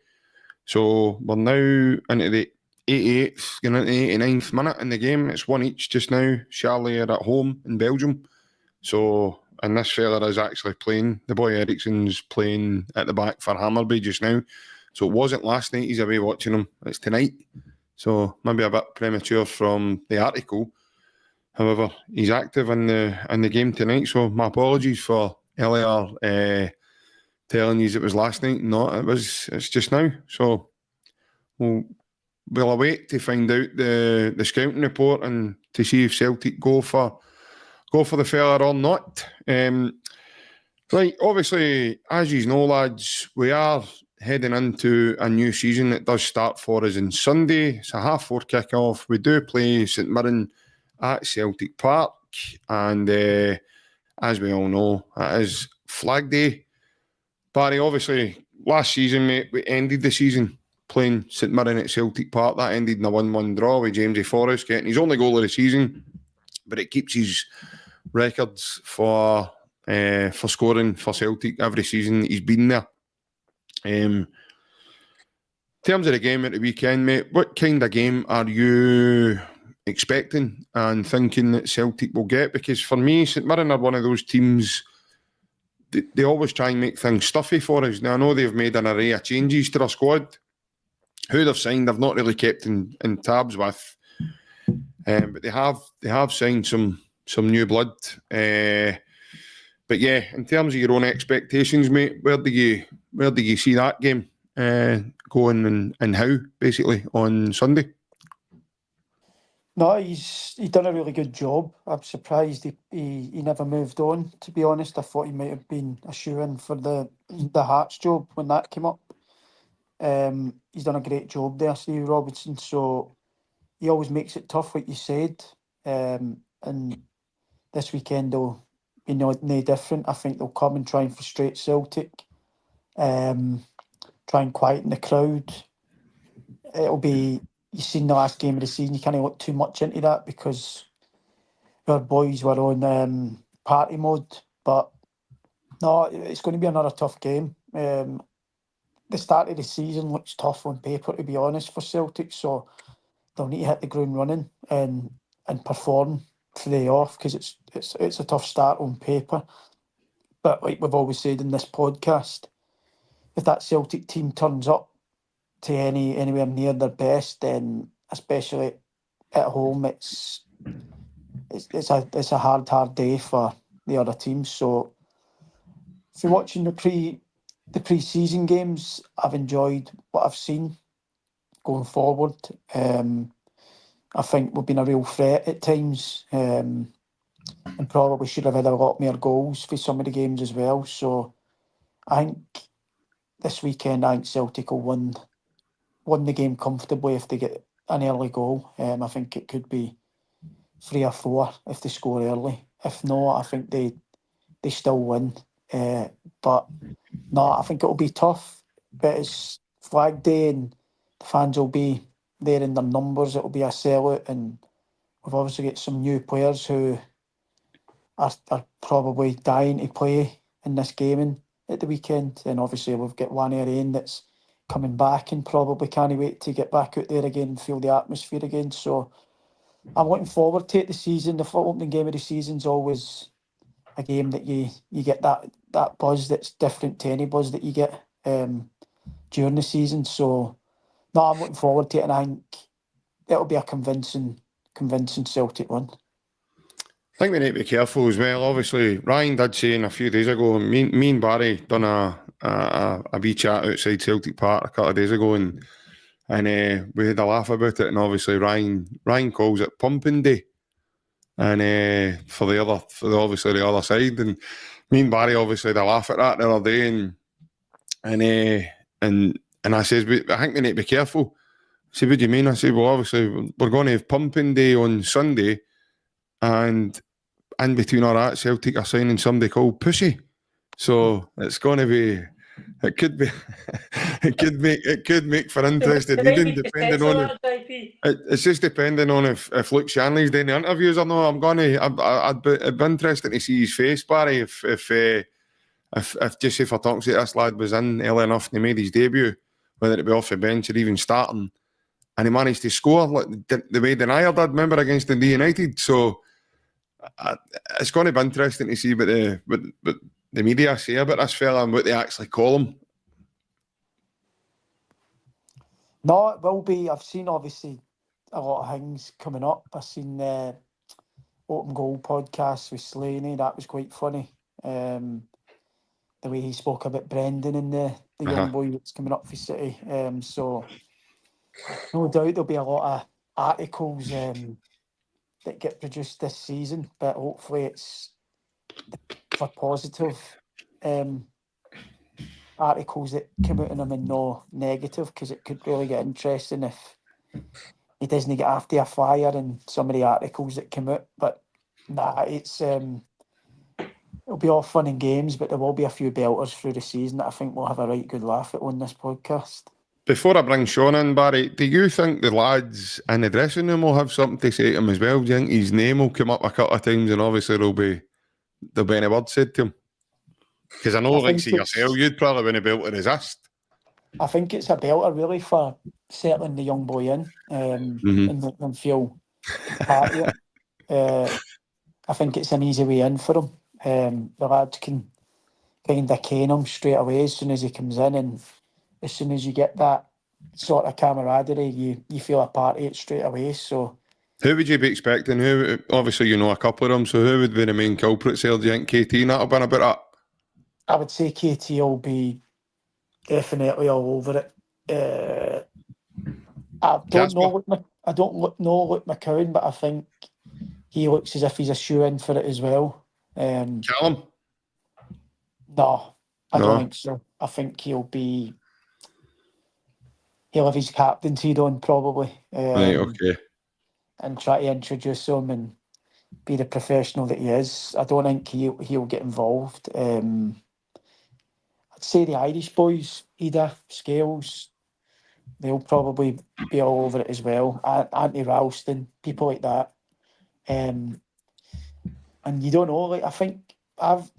B: So we're now into the 88th, going into the 89th minute in the game. It's 1-1 just now. Charlie are at home in Belgium. So... and this fella is actually playing. The boy Eriksson's playing at the back for Hammarby just now. So it wasn't last night he's away watching him. It's tonight. So maybe a bit premature from the article. However, he's active in the game tonight. So my apologies for earlier telling you it was last night. No, it's just now. So we'll await to find out the scouting report and to see if Celtic go for the fella or not. Right, obviously, as you know, lads, we are heading into a new season that does start for us on Sunday. It's a 4:30 kick-off. We do play St Mirren at Celtic Park, and as we all know, it is Flag Day. Barry, obviously, last season, mate, we ended the season playing St Mirren at Celtic Park. That ended in a 1-1 draw with Jamesy Forrest getting his only goal of the season, but it keeps his records for scoring for Celtic every season he's been there. In terms of the game at the weekend, mate, what kind of game are you expecting and thinking that Celtic will get? Because for me, St Mirren are one of those teams, they always try and make things stuffy for us. Now, I know they've made an array of changes to their squad. Who they've signed, they've not really kept in tabs with. But they have signed some new blood. But yeah, in terms of your own expectations, mate, where do you see that game going and how, basically, on Sunday?
C: No, he's done a really good job. I'm surprised he never moved on, to be honest. I thought he might have been a shoe-in for the Hearts job when that came up. He's done a great job there, Steve Robinson, so he always makes it tough, like you said. And this weekend be no different. I think they'll come and try and frustrate Celtic, try and quieten the crowd. It'll be, you've seen the last game of the season, you can't look too much into that because our boys were on party mode. But no, it's going to be another tough game. The start of the season looks tough on paper, to be honest, for Celtic, so they'll need to hit the ground running and perform for the off, because it's a tough start on paper. But like we've always said in this podcast, if that Celtic team turns up to anywhere near their best, then especially at home, it's a hard day for the other teams. So if you're watching the pre-season games, I've enjoyed what I've seen going forward. I think we've been a real threat at times, and probably should have had a lot more goals for some of the games as well. So I think this weekend, I think Celtic will win the game comfortably if they get an early goal. I think it could be 3 or 4 if they score early. If not, I think they still win. But no, I think it'll be tough. But it's Flag Day and the fans will be there in their numbers. It'll be a sellout, and we've obviously got some new players who are probably dying to play in this game at the weekend. And obviously we've got one Rain that's coming back and probably can't wait to get back out there again and feel the atmosphere again. So I'm looking forward to it. The season, the opening game of the season is always a game that you get that buzz that's different to any buzz that you get during the season. So no, I'm looking forward to it, and I think it'll be a convincing Celtic win.
B: I think we need to be careful as well. Obviously, Ryan did say a few days ago, me and Barry done a wee chat outside Celtic Park a couple of days ago, and we had a laugh about it. And obviously, Ryan calls it Pumping Day, and for the other side. And me and Barry obviously had a laugh at that the other day, and I says, I think we need to be careful. I said, what do you mean? I said, well, obviously we're going to have Pumping Day on Sunday, and in between all that, Celtic are signing somebody called Pussy. So it's going to be, it could make for interesting reading, depending on it's just depending on if Luke Shanley's doing the interviews or no. It'd be interesting to see his face, Barry, if just say for talking to this lad was in early enough and he made his debut, whether it be off the bench or even starting, and he managed to score like the way Denier did, remember, against Dundee United. So it's going to be interesting to see what the media say about this fella and what they actually call him.
C: No, it will be. I've seen obviously a lot of things coming up. I've seen the Open Goal podcast with Slaney. That was quite funny. The way he spoke about Brendan and the young boy that's coming up for City. So no doubt there'll be a lot of articles that get produced this season, but hopefully it's for positive articles that come out in them and no negative, because it could really get interesting if he doesn't get after a fire in some of the articles that come out. But nah, it's it'll be all fun and games, but there will be a few belters through the season that I think we'll have a right good laugh at on this podcast.
B: Before I bring Sean in, Barry, do you think the lads in the dressing room will have something to say to him as well? Do you think his name will come up a couple of times and obviously there'll be any word said to him? Because I know, like, see yourself, you'd probably win a belt to resist.
C: I think it's a belter, really, for settling the young boy in and making them feel part of it. I think it's an easy way in for him. The lads can kind of cane him straight away as soon as he comes in, and as soon as you get that sort of camaraderie, you feel a part of it straight away. So,
B: who would you be expecting? Who, obviously, you know a couple of them, so who would be the main culprits there? Do you think KT and that'll be a bit up?
C: I would say KT will be definitely all over it. I don't know Luke McCowan, but I think he looks as if he's a shoe-in for it as well.
B: Callum?
C: No, I don't think so. I think he'll have his captaincy on probably.
B: Right, okay.
C: And try to introduce him and be the professional that he is. I don't think he'll get involved. I'd say the Irish boys, Ida, Scales, they'll probably be all over it as well. Anthony Ralston, people like that. And you don't know. Like, I think I've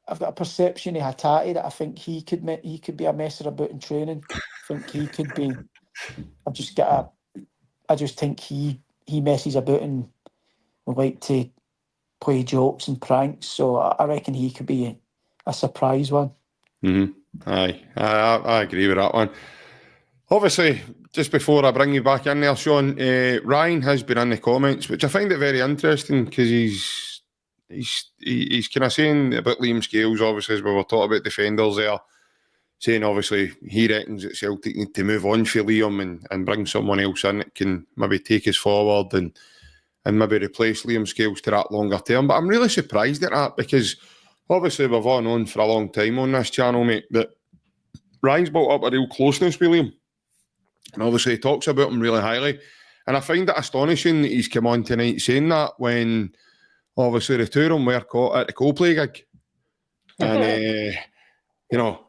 C: got a perception of Hattati that I think he could be a messer about in training. I think he could be. I just think he messes about and would like to play jokes and pranks. So I reckon he could be a surprise one.
B: Aye, I agree with that one. Obviously, just before I bring you back in there, Sean, Ryan has been in the comments, which I find it very interesting because he's kind of saying about Liam Scales, obviously, as we were talking about defenders there, saying obviously he reckons that Celtic need to move on for Liam and bring someone else in that can maybe take us forward and maybe replace Liam Scales to that longer term. But I'm really surprised at that because obviously we've all known for a long time on this channel, mate, that Ryan's built up a real closeness with Liam. And obviously he talks about him really highly. And I find it astonishing that he's come on tonight saying that when obviously the two of them were caught at the Coldplay gig. And, you know,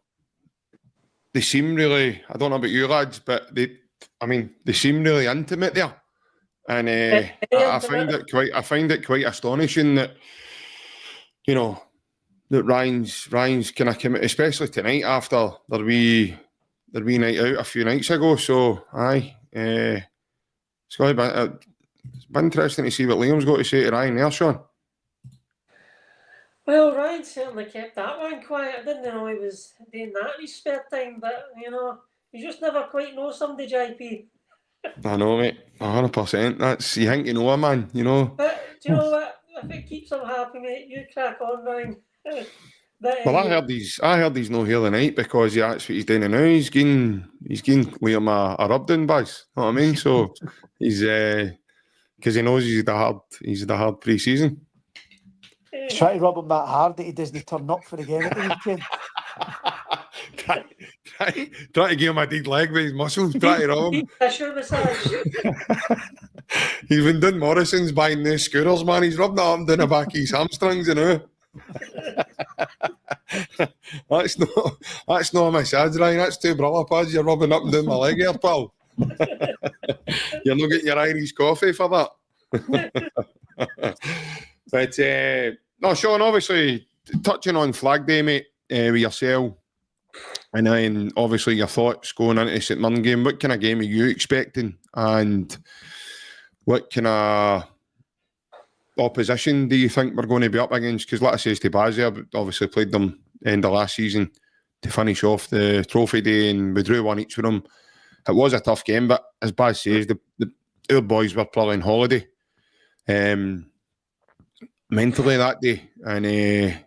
B: they seem really, I don't know about you lads, but they seem really intimate there. And I find it quite astonishing that, you know, that Ryan's kind of come, especially tonight after their wee night out a few nights ago. So aye, it's going to be interesting to see what Liam's got to say to Ryan there, Sean.
D: Well, Ryan certainly kept that one quiet. I didn't know he was doing that in his spare time, but you know, you just never quite know somebody, JP.
B: I know, mate, 100%. That's, you think you know a man, you know.
D: But do you know what? If it keeps him happy, mate, you crack on, Ryan.
B: Well, I heard he's no here tonight because that's what he's doing now. He's getting Liam a rub-down buzz. You know what I mean? So he's because he knows he's the hard pre-season.
C: Try to rub him that hard that he doesn't turn up for the game at the weekend.
B: Try to give him a dead leg with his muscles. Try to rub him. He's been doing Morrison's buying new scooters, man. He's rubbing that up and down the back of his hamstrings, you know. That's not a massage, Ryan. That's two brother pads you're rubbing up and down my leg here, pal. You're not getting your Irish coffee for that. But no, Sean, obviously touching on Flag Day, mate, with yourself, and then obviously your thoughts going into the St Mirren game. What kind of game are you expecting, and what kind of opposition do you think we're going to be up against? Because like I says to Baz there, obviously played them end of last season to finish off the trophy day, and we drew one each with them. It was a tough game, but as Baz says, our boys were probably on holiday mentally that day, and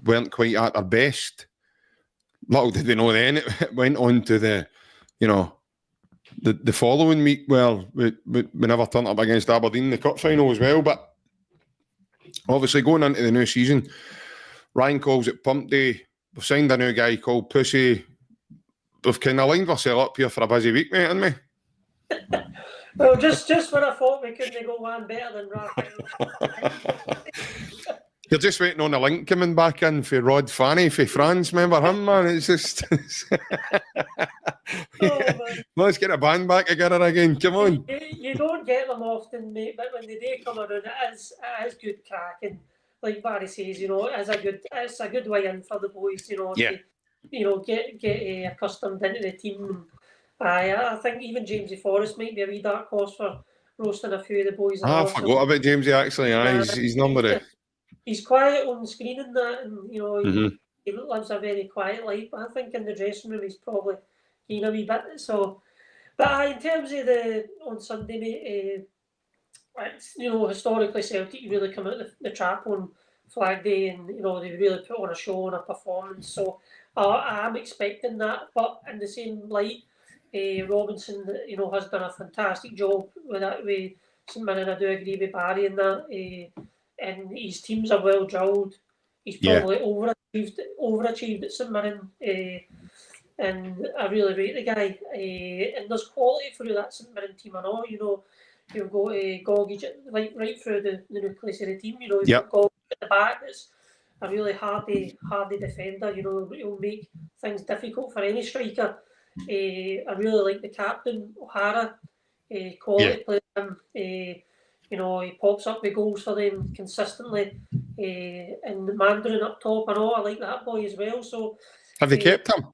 B: weren't quite at their best. Little did we know then it went on to the following week. Well, we never turned up against Aberdeen in the cup final as well, but obviously going into the new season, Ryan calls it Pump Day. We've signed a new guy called Pussy. We've kind of lined ourselves up here for a busy week, mate, haven't we?
D: Well, just when I thought we couldn't go one better than Raphael.
B: You're just waiting on a link coming back in for Rod Fanny for France. Remember him, man? It's just... Let's get a band back together again. Come on.
D: You don't get them often, mate, but when the day come around, it is good crack. And like Barry says, it's a good way in for the boys, to get accustomed into the team. I think even Jamesy Forrest might be a wee dark horse for roasting a few of the boys.
B: I forgot about Jamesy, actually. He's number
D: He's quiet on screen and that, and he lives a very quiet life. But I think in the dressing room he's probably gained a wee bit. So, but in terms of on Sunday, mate, historically Celtic really come out the trap on Flag Day, and they really put on a show and a performance. So I am expecting that, but in the same light, Robinson, has done a fantastic job with that. With St Mirren, I do agree with Barry in that. And his teams are well drilled. He's probably overachieved at St Mirren, and I really rate the guy. And there's quality through that St Mirren team. I know, you've got Gogic right through the nucleus of the team. You know, you've
B: Yep.
D: got Gogic at the back that's a really hardy defender. You know, he'll make things difficult for any striker. I really like the captain, O'Hara. Quality player. You know, he pops up with goals for them consistently. And the Mandarin up top and all, I like that boy as well. So,
B: have they kept him?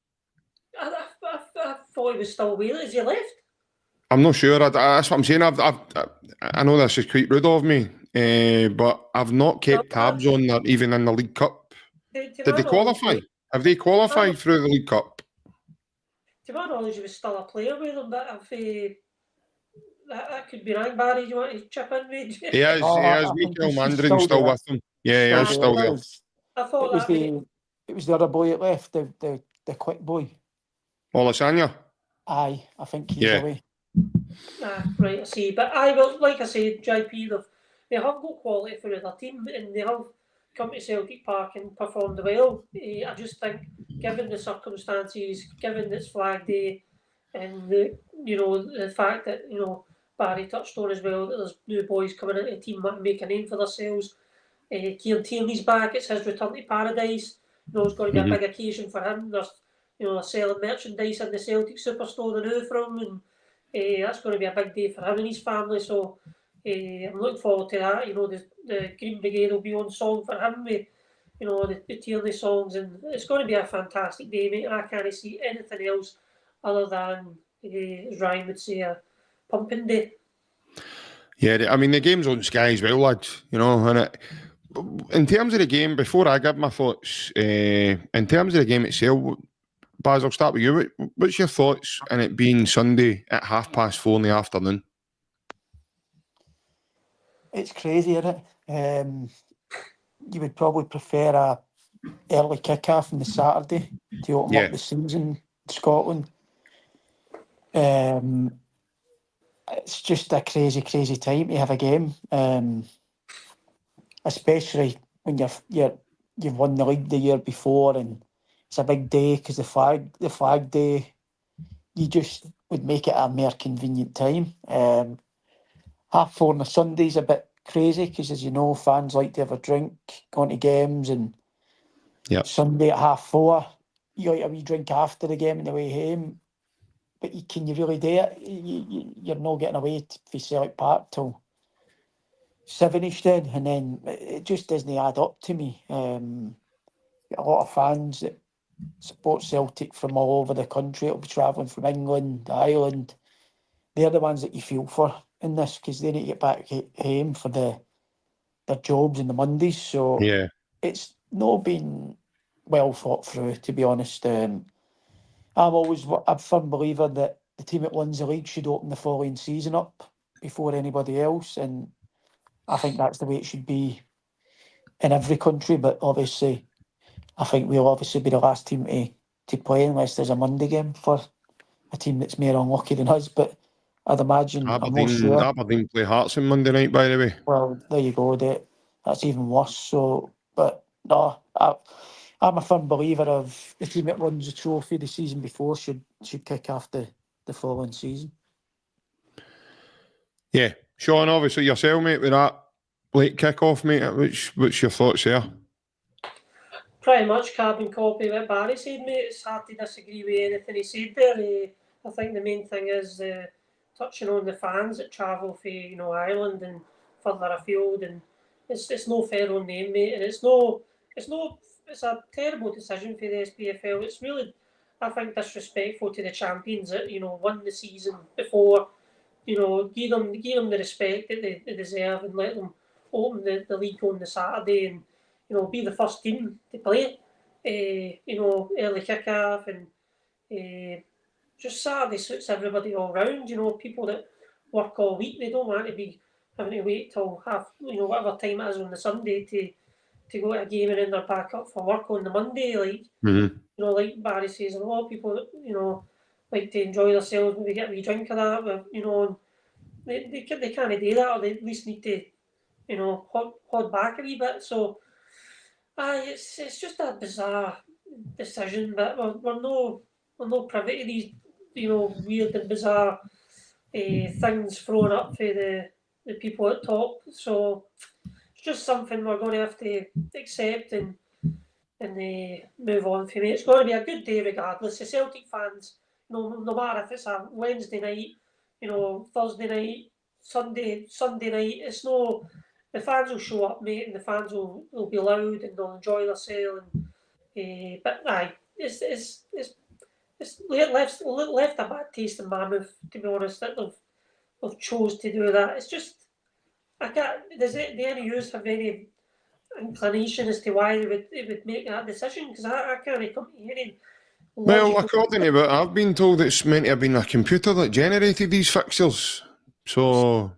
D: I thought he was still away. Is he left?
B: I'm not sure. That's what I'm saying. I know this is quite rude of me, but I've not kept tabs on that even in the League Cup. Did they qualify? Have they qualified through the League Cup?
D: To my knowledge, he was still a player with them, but if that could be right, Barry. Do you want to chip in, mate?
B: He is. Michael Mandarin still with them. Yeah, he is still there.
D: I thought
C: it was the other boy that left, the quick boy.
B: Olasanya?
C: Aye, I think he's away.
D: Right, I see. But like I said, JP, they have got quality for their team, and they have come to Celtic Park and performed well. I just think, given the circumstances, given it's Flag Day, and the fact that Barry touched on as well that there's new boys coming into the team that make a name for themselves. Kieran Tierney's back; it's his return to paradise. It's going to be a big occasion for him. There's they're selling merchandise in the Celtic Superstore now from him, and that's going to be a big day for him and his family. So I'm looking forward to that. The Green Brigade will be on song for him with the Tierney songs, and it's going to be a fantastic day, mate. And I can't see anything else other than, as Ryan would say, a pumping day.
B: Yeah, I mean the game's on Sky as well, lads. And in terms of the game, before I give my thoughts, in terms of the game itself, Baz, I'll start with you. What's your thoughts on it being Sunday at 4:30 in the afternoon?
C: It's crazy, isn't it? You would probably prefer a early kick-off on the Saturday to open up the season in Scotland. It's just a crazy, crazy time to have a game, especially when you've won the league the year before, and it's a big day because the flag day, you just would make it a more convenient time. 4:30 on a Sunday's a bit crazy because, as you know, fans like to have a drink, going to games, and Sunday at 4:30, you like a wee drink after the game on the way home. But can you really do it? You're not getting away from Celtic Park till 7ish then, and then it just doesn't add up to me. Got a lot of fans that support Celtic from all over the country. It'll be travelling from England, Ireland. They're the ones that you feel for in this because they need to get back home for their jobs on the Mondays. So it's not been well thought through, to be honest. I'm always a firm believer that the team that wins the league should open the following season up before anybody else, and I think that's the way it should be in every country. But obviously, I think we'll obviously be the last team to play unless there's a Monday game for a team that's more unlucky than us. But I'd imagine
B: Aberdeen play Hearts on Monday night, by the way.
C: Well, there you go. That's even worse. So, but no, I'm a firm believer of the team that wins the trophy the season before should kick off the following season.
B: Yeah, Sean, obviously yourself, mate, with that late kick-off, mate. What's your thoughts there?
D: Pretty much carbon copy what Barry said, mate. It's hard to disagree with anything he said there. I think the main thing is touching on the fans that travel for Ireland and further afield, and it's no fair on them, mate. And it's a terrible decision for the SPFL. It's really, I think, disrespectful to the champions that won the season before. Give them the respect that they deserve and let them open the league on the Saturday and be the first team to play. Early kick-off and just Saturday suits everybody all round. People that work all week, they don't want to be having to wait till whatever time it is on the Sunday to go to a game and then they're back up for work on the Monday. Like Barry says, a lot of people that like to enjoy themselves, maybe get a wee drink of that, but they can't do that, or they at least need to hold back a wee bit. So it's just a bizarre decision, but we're no privy to these weird and bizarre things thrown up for the people at top. So it's just something we're going to have to accept and move on from it. It's going to be a good day regardless. The Celtic fans, no matter if it's a Wednesday night, Thursday night, Sunday night, it's no. The fans will show up, mate, and the fans will be loud and they'll enjoy themselves. But aye, it's left a bad taste in my mouth, to be honest, that they've chose to do that. It's just, I can't. Do any of you have any inclination as to why they would make that decision? Because I can't come to any.
B: Well, according to what I've been told, it's meant to have been a computer that generated these fixtures. So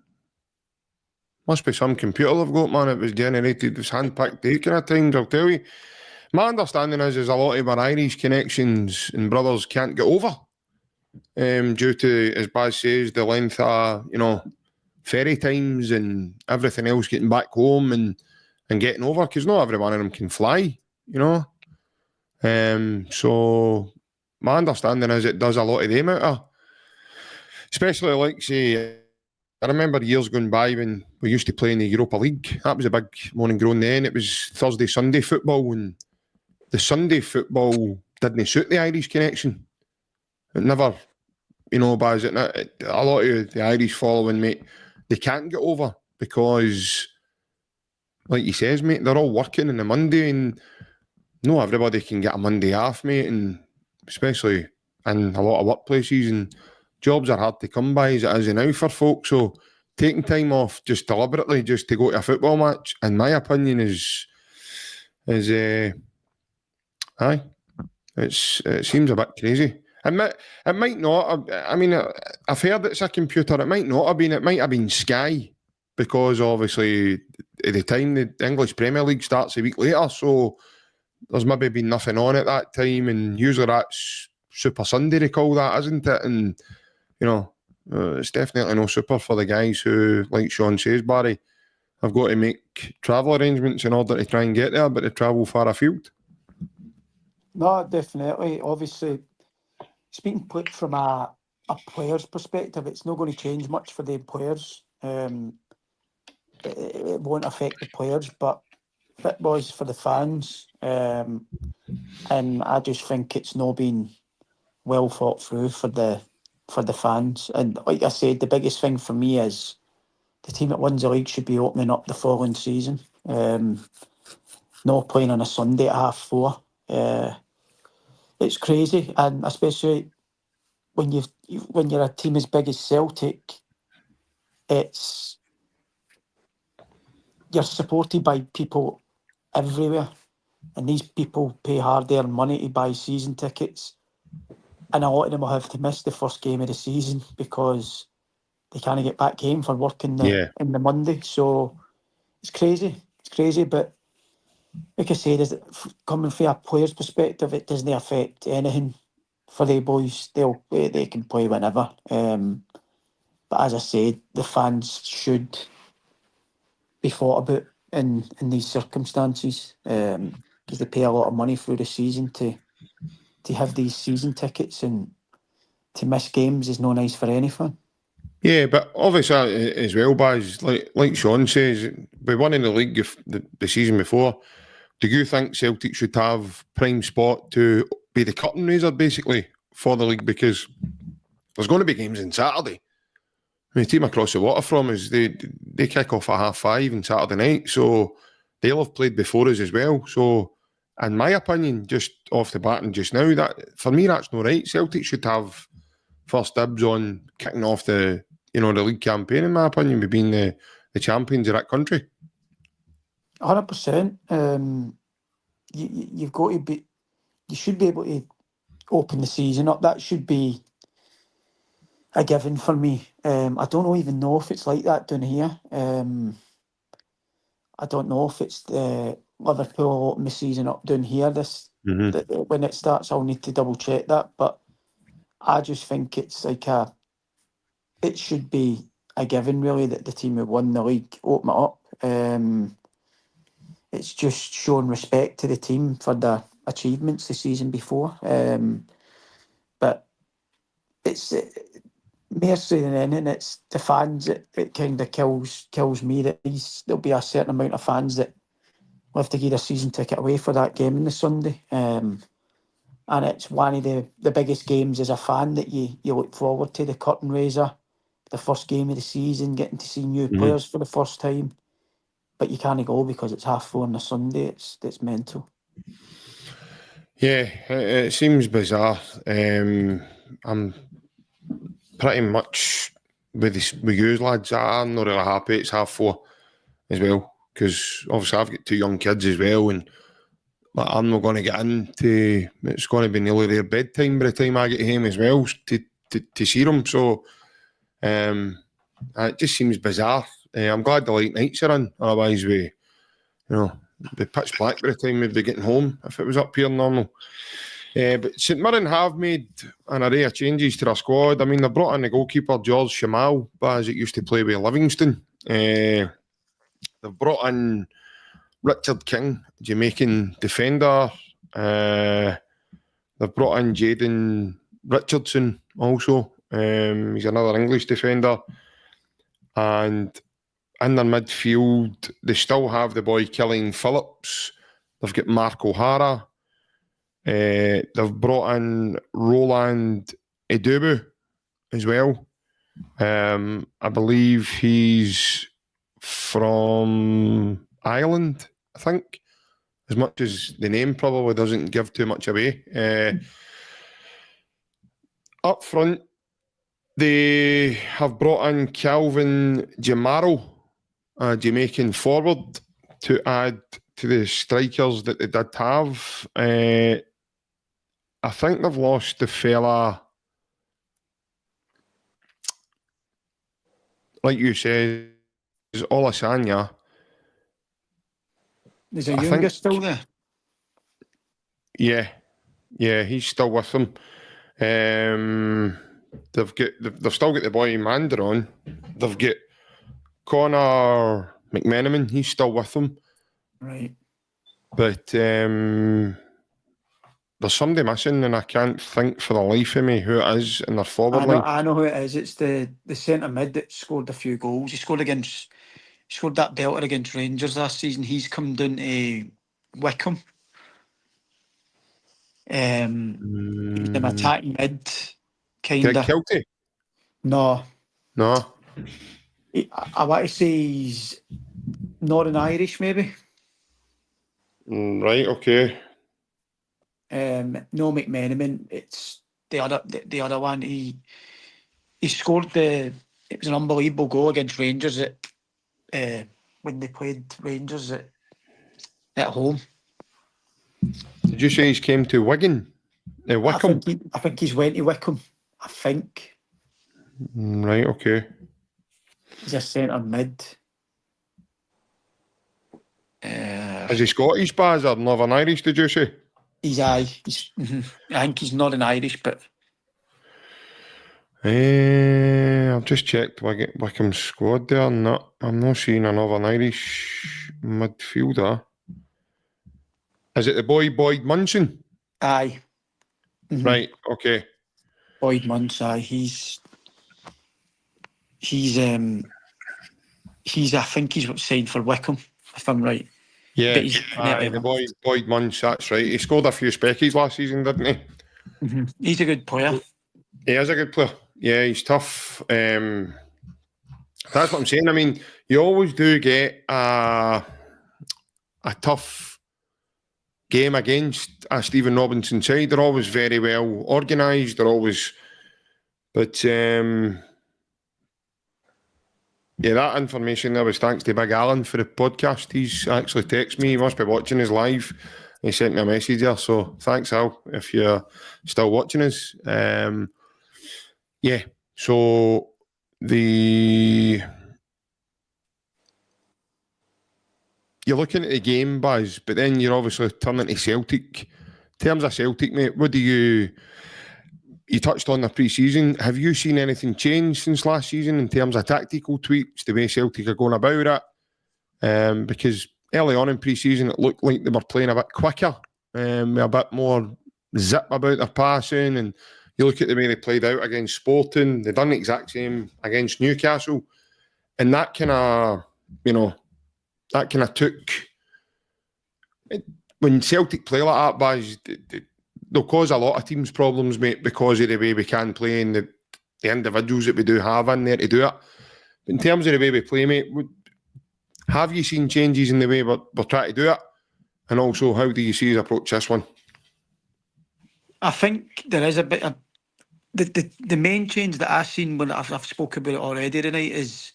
B: must be some computer they've got, man. It was generated, it was hand-picked taken at times, I'll tell you. My understanding is a lot of our Irish connections and brothers can't get over due to, as Baz says, the length of, ferry times and everything else, getting back home and getting over, because not every one of them can fly, So my understanding is it does a lot of them out of, especially like, say, I remember years going by when we used to play in the Europa League. That was a big morning grown then. It was Thursday, Sunday football, and the Sunday football didn't suit the Irish connection. It never, Baz, a lot of the Irish following, mate, they can't get over because, like he says, mate, they're all working on a Monday, and not everybody can get a Monday off, mate, and especially in a lot of workplaces, and jobs are hard to come by as it is now for folk. So taking time off just deliberately just to go to a football match, in my opinion, it seems a bit crazy. It might not. I mean, I've heard it's a computer. It might not have been. It might have been Sky, because obviously at the time the English Premier League starts a week later, so there's maybe been nothing on at that time, and usually that's Super Sunday, they call that, isn't it? And it's definitely no super for the guys who, like Sean says, Barry, have got to make travel arrangements in order to try and get there, but they travel far afield.
C: No, definitely. Obviously, speaking from a player's perspective, it's not going to change much for the players. It won't affect the players, but it was for the fans. And I just think it's not been well thought through for the fans. And like I said, the biggest thing for me is the team that wins the league should be opening up the following season. Not playing on a Sunday at 4:30. It's crazy, and especially when you're a team as big as Celtic, you're supported by people everywhere, and these people pay hard-earned money to buy season tickets, and a lot of them will have to miss the first game of the season because they can't get back home for work in the Monday. So it's crazy, but like I said, coming from a player's perspective, it doesn't affect anything for the boys. They can play whenever. But as I said, the fans should be thought about in these circumstances, because they pay a lot of money through the season to have these season tickets, and to miss games is no nice for anything.
B: Yeah, but obviously as well, Baz, like Sean says, we won in the league the season before. Do you think Celtic should have prime spot to be the curtain raiser, basically, for the league? Because there's going to be games on Saturday. I mean, the team across the water from us, they kick off at 5:30 on Saturday night, so they'll have played before us as well. So, in my opinion, just off the bat and just now, that for me, that's not right. Celtic should have first dibs on kicking off the league campaign, in my opinion, with being the champions of that country.
C: 100%. You've got to be. You should be able to open the season up. That should be a given for me. I don't even know if it's like that down here. I don't know if it's Liverpool open the season up down here. When it starts, I'll need to double check that. But I just think it's it should be a given, really, that the team who won the league open it up. It's just showing respect to the team for their achievements the season before. But more so than anything, it's the fans that kind of kills me. That there'll be a certain amount of fans that will have to get a season ticket away for that game on the Sunday. And it's one of the biggest games as a fan that you look forward to, the curtain raiser, the first game of the season, getting to see new players for the first time. But you can't go because it's 4:30 on a Sunday. It's mental.
B: Yeah, it seems bizarre. I'm pretty much with you lads. I'm not really happy it's 4:30 as well, because obviously I've got 2 young kids as well, and I'm not going to get into. It's going to be nearly their bedtime by the time I get home as well to see them. So it just seems bizarre. I'm glad the late nights are on. Otherwise, we be pitch black by the time we'd be getting home if it was up here normal. But St Mirren have made an array of changes to their squad. I mean, they brought in the goalkeeper, George Shamal, as it used to play with Livingston. They've brought in Richard King, Jamaican defender. They've brought in Jaden Richardson also. He's another English defender. And in their midfield, they still have the boy Killian Phillips. They've got Mark O'Hara. They've brought in Roland Edubu as well. I believe he's from Ireland, I think. As much as the name probably doesn't give too much away. Up front, they have brought in Calvin Jamaro, a Jamaican forward, to add to the strikers that they did have. I think they've lost the fella, like you said, is Olasanya.
C: Is a younger still there?
B: Yeah, he's still with them. They've still got the boy Mandaron. They've got Connor McMenamin. He's still with them.
C: Right.
B: But there's somebody missing, and I can't think for the life of me who it is in their forward line.
C: I know who it is. It's the centre mid that scored a few goals. He scored that belter against Rangers last season. He's come down to Wickham. He's an attacking mid, kind of.
B: Kelty?
C: No.
B: I
C: want to say he's Northern Irish, maybe.
B: Right. Okay.
C: No, McMenamin. It's the other one. He scored it was an unbelievable goal against Rangers when they played Rangers at home.
B: Did you say he's came to Wigan? Wickham?
C: I think he's went to Wickham. I think.
B: Right. Okay.
C: He's a centre mid.
B: Is he Scottish, Baz, or Northern Irish, did you say?
C: I think he's Northern Irish, but...
B: I've just checked Wickham's squad there. I'm not seeing a Northern Irish midfielder. Is it the boy Boyd Munson?
C: Aye. Mm-hmm.
B: Right, okay.
C: Boyd Munson, aye. He's I think he's signed for Wickham, if I'm right.
B: Yeah, the boy Boyd Munson, that's right. He scored a few speckies last season, didn't he?
C: Mm-hmm. He's a good player.
B: He is a good player. Yeah, he's tough. That's what I'm saying. I mean, you always do get a tough game against a Stephen Robinson side. They're always very well organised. They're always... But, yeah, that information there was thanks to Big Alan for the podcast. He's actually texted me. He must be watching us live. He sent me a message there. So thanks, Al, if you're still watching us. Yeah, so you're looking at the game, Baz, but then you're obviously turning to Celtic. In terms of Celtic, mate, what do you touched on the pre-season. Have you seen anything change since last season in terms of tactical tweaks, the way Celtic are going about it? Because early on in pre-season, it looked like they were playing a bit quicker, with a bit more zip about their passing, and You look at the way they played out against Sporting, they done the exact same against Newcastle, and that kind of, took it, when Celtic play like that, Baz, they'll cause a lot of teams problems, mate, because of the way we can play and the individuals that we do have in there to do it. But in terms of the way we play, mate, have you seen changes in the way we're trying to do it? And also, how do you see us approach this one?
C: I think there is a bit of... The main change that I've seen when I've spoken about it already tonight is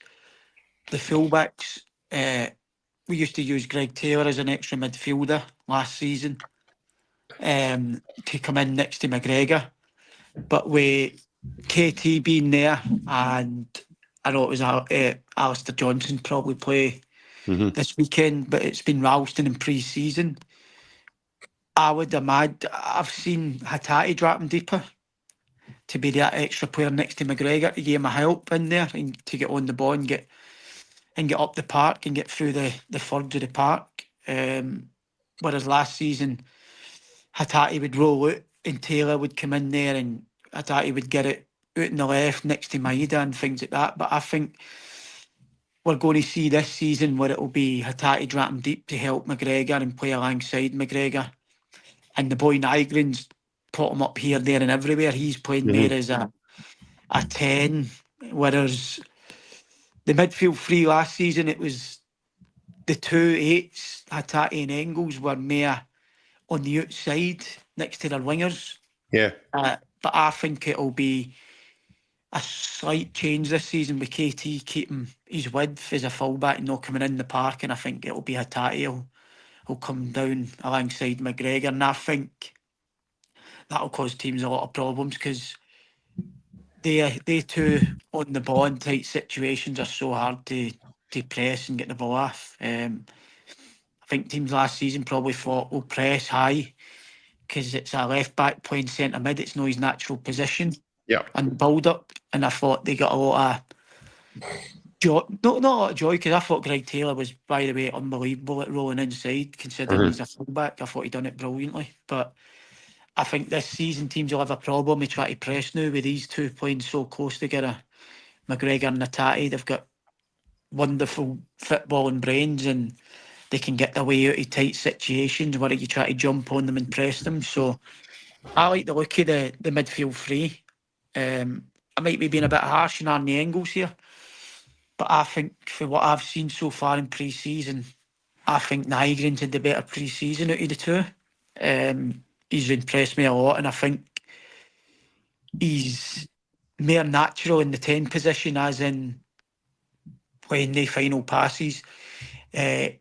C: the fullbacks. We used to use Greg Taylor as an extra midfielder last season to come in next to McGregor. But with KT being there, and I know it was Alistair Johnson probably play this weekend, but it's been Ralston in pre-season. I would imagine I've seen Hatate dropping deeper to be that extra player next to McGregor to give him a help in there and to get on the ball and get up the park and get through the thirds of the park. Whereas last season, Hatate would roll out and Taylor would come in there and Hatate would get it out in the left next to Maeda and things like that. But I think we're going to see this season where it will be Hatate dropping deep to help McGregor and play alongside McGregor. And the boy Nygren's put him up here, there and everywhere. He's playing there as a 10, whereas the midfield three last season, it was the 2 8s, Hatate and Engels, were more on the outside next to their wingers.
B: Yeah.
C: But I think it'll be a slight change this season with KT keeping his width as a fullback and not coming in the park, and I think it'll be Hatate who'll come down alongside McGregor, and I think that'll cause teams a lot of problems because they two on the ball in tight situations are so hard to press and get the ball off. I think teams last season probably thought we'll press high because it's a left back playing centre mid. It's not his natural position.
B: Yeah.
C: And build up, and I thought they got a lot of joy. Not a lot of joy because I thought Greg Taylor was, by the way, unbelievable at rolling inside. Considering he's a fullback, I thought he'd done it brilliantly. But I think this season teams will have a problem with trying to press now with these two playing so close together. McGregor and Hatate, they've got wonderful footballing brains and they can get their way out of tight situations where you try to jump on them and press them. So I like the look of the midfield three. I might be being a bit harsh on Arnie Engels here, but I think for what I've seen so far in pre-season, I think Nygren's had the better pre-season out of the two. He's impressed me a lot, and I think he's more natural in the 10 position, as in playing the final passes. They're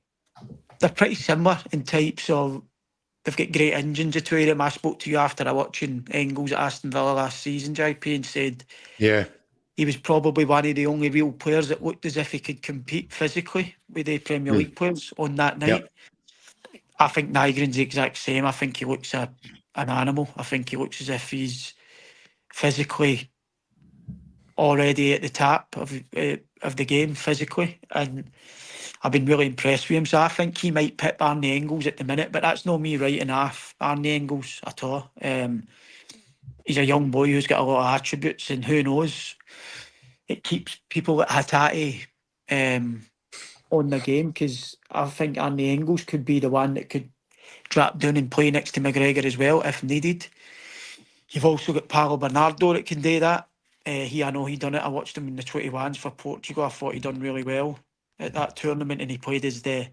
C: pretty similar in types of... They've got great engines, the two of them. I spoke to you after watching Engels at Aston Villa last season, JP, and said he was probably one of the only real players that looked as if he could compete physically with the Premier League players on that night. Yep. I think Nygren's the exact same. I think he looks an animal. I think he looks as if he's physically already at the top of the game physically, and I've been really impressed with him. So I think he might pip Arnie Engels at the minute, but that's not me writing off Arnie Engels at all. He's a young boy who's got a lot of attributes, and who knows, it keeps people at Hatate on the game, because I think Arnie Engels could be the one that could drop down and play next to McGregor as well if needed. You've also got Paulo Bernardo that can do that. I know he done it. I watched him in the 21s for Portugal. I thought he done really well at that tournament, and he played as the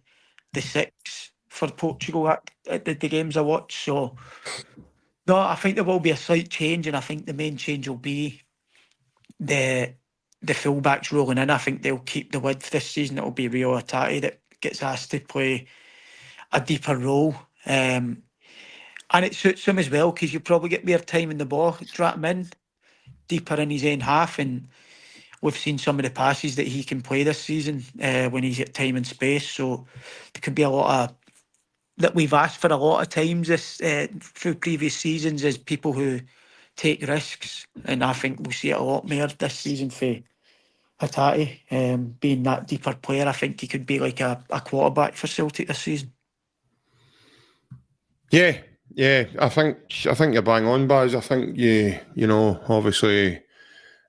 C: 6 for Portugal at the games I watched. So no, I think there will be a slight change, and I think the main change will be the fullbacks rolling in. I think they'll keep the width this season. It'll be Rio Hatate that gets asked to play a deeper role, and it suits him as well because you probably get more time in the ball, drop him in deeper in his own half, and we've seen some of the passes that he can play this season when he's got time and space. So there could be a lot of that we've asked for a lot of times this through previous seasons, is people who take risks, and I think we'll see it a lot more this season for Hatate being that deeper player. I think he could be like a quarterback for Celtic this season.
B: Yeah, Yeah, I think you're bang on, Baz. I think you know, obviously,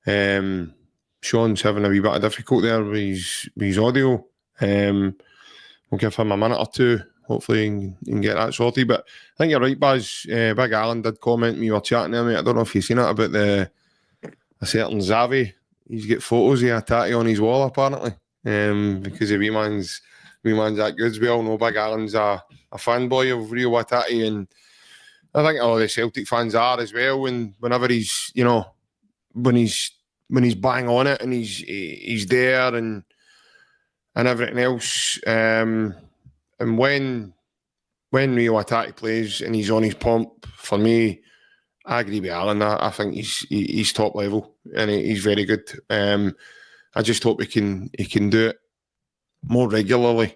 B: Sean's having a wee bit of difficulty there with his audio. We'll give him a minute or two, hopefully, and get that sorted. But I think you're right, Baz. Big Alan did comment when you were chatting there, mate. I don't know if you've seen it about a certain Xavi. He's got photos of Atati on his wall, apparently, because the wee man's that good. We all know Big Alan's a fanboy of Rio Atati, and I think all the Celtic fans are as well. And whenever he's, you know, when he's bang on it and he's there and everything else, and when Rio Atati plays and he's on his pump, for me, I agree with Alan. I think he's top level and he's very good. I just hope he can do it more regularly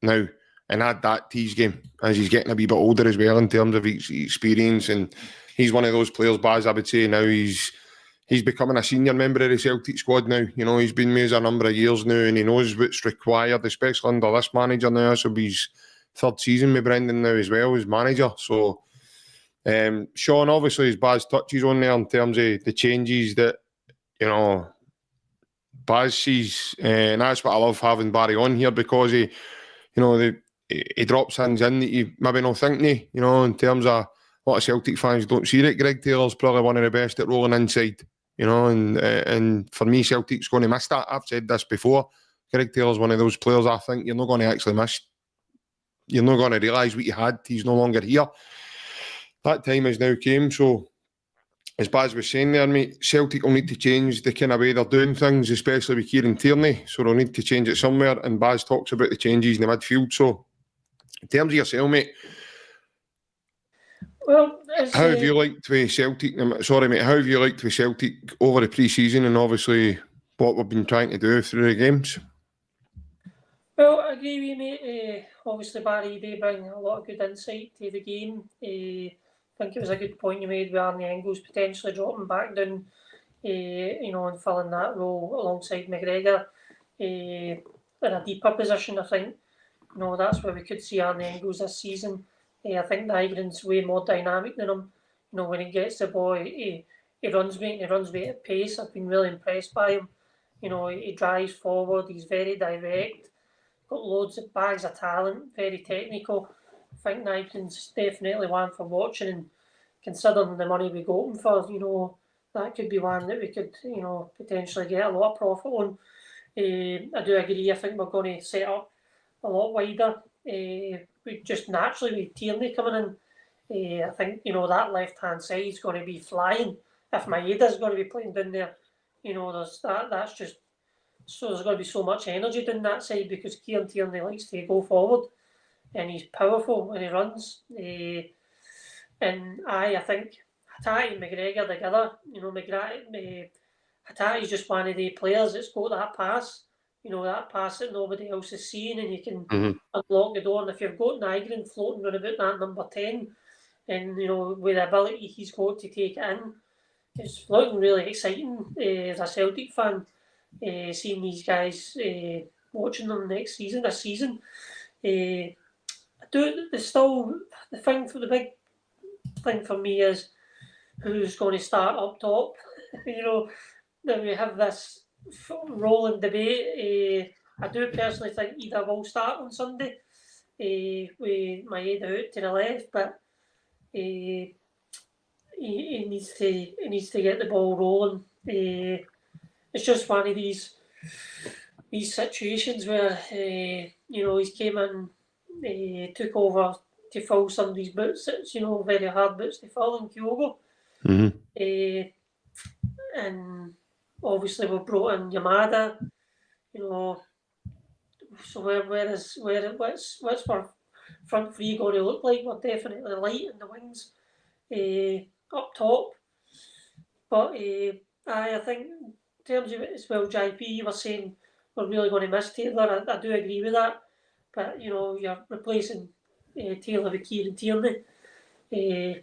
B: now and add that to his game as he's getting a wee bit older as well in terms of his experience. And he's one of those players, Baz, I would say now he's becoming a senior member of the Celtic squad now. You know, he's been with us a number of years now and he knows what's required, especially under this manager now. So he's third season with Brendan now as well as manager. So Sean, obviously, as Baz touches on there in terms of the changes that, you know, Baz sees, and that's what I love having Barry on here, because he drops things in that you maybe not think, you know, in terms of a lot of Celtic fans don't see it. Greg Taylor's probably one of the best at rolling inside, you know, and for me, Celtic's going to miss that. I've said this before. Greg Taylor's one of those players I think you're not going to actually miss. You're not going to realise what you had. He's no longer here. That time has now came, so as Baz was saying there, mate, Celtic will need to change the kind of way they're doing things, especially with Kieran Tierney, so they'll need to change it somewhere, and Baz talks about the changes in the midfield. So in terms of yourself, mate,
D: well,
B: how have you liked with Celtic? Sorry, mate, how have you liked with Celtic over the pre-season and obviously what we've been trying to do through the games?
D: Well, I agree with you, mate. Obviously, Barry, they bring a lot of good insight to the game. I think it was a good point you made with Arnie Engels potentially dropping back down, you know, and filling that role alongside McGregor in a deeper position. I think, you know, that's where we could see Arnie Engels this season. I think Nygren's way more dynamic than him. You know, when he gets the ball, he runs with at pace. I've been really impressed by him. You know, he drives forward. He's very direct. Got loads of bags of talent. Very technical. I think Nygren's definitely one for watching, and considering the money we got him for, you know, that could be one that we could, you know, potentially get a lot of profit on. I do agree. I think we're going to set up a lot wider. We just naturally with Tierney coming in, I think, you know, that left hand side is going to be flying. If Maeda's going to be playing down there, you know, that's just so there's going to be so much energy down that side because Kieran Tierney likes to go forward. And he's powerful when he runs. And I think Hatate and McGregor together, you know, Hatate is just one of the players that's got that pass, you know, that pass that nobody else is seeing, and you can unlock the door. And if you've got Nygren floating around about that number 10, and, you know, with the ability he's got to take it in, it's looking really exciting as a Celtic fan, seeing these guys, watching them this season. The big thing for me is who's going to start up top. You know, that we have this rolling debate. I do personally think either will start on Sunday with Maeda out to the left, but he needs to get the ball rolling. It's just one of these situations where you know, he's came in. Took over to fill some of these boots. It's, you know, very hard boots to fill in Kyogo. And obviously we brought in Yamada. You know, so what's our front three going to look like? We're definitely light in the wings up top. But I think in terms of it as well, JP, you were saying we're really going to miss Taylor. I do agree with that. But, you know, you're replacing Taylor with Kieran Tierney. They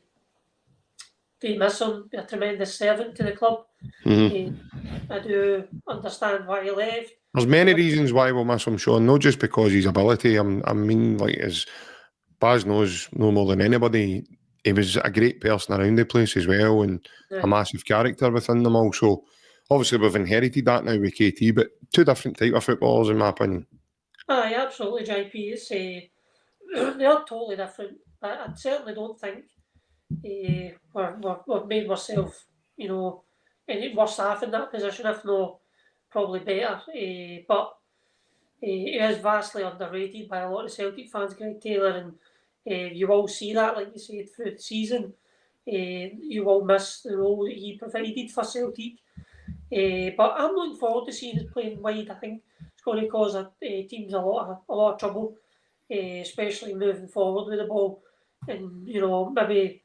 D: miss him, a tremendous servant to the club. I do understand why he left.
B: There's many reasons why we'll miss him, Sean, not just because his ability. I mean, like, as Baz knows no more than anybody, he was a great person around the place as well, and a massive character within them all. So obviously we've inherited that now with KT, but two different type of footballers in my opinion.
D: Aye, absolutely, JP. It's they are totally different. I certainly don't think we've made ourselves, any worse off in that position, if not probably better. But he is vastly underrated by a lot of Celtic fans, Greg Taylor, and you will see that, like you said, through the season. You will miss the role that he provided for Celtic. But I'm looking forward to seeing us playing wide. I think it's going to cause teams a lot of trouble, especially moving forward with the ball. And maybe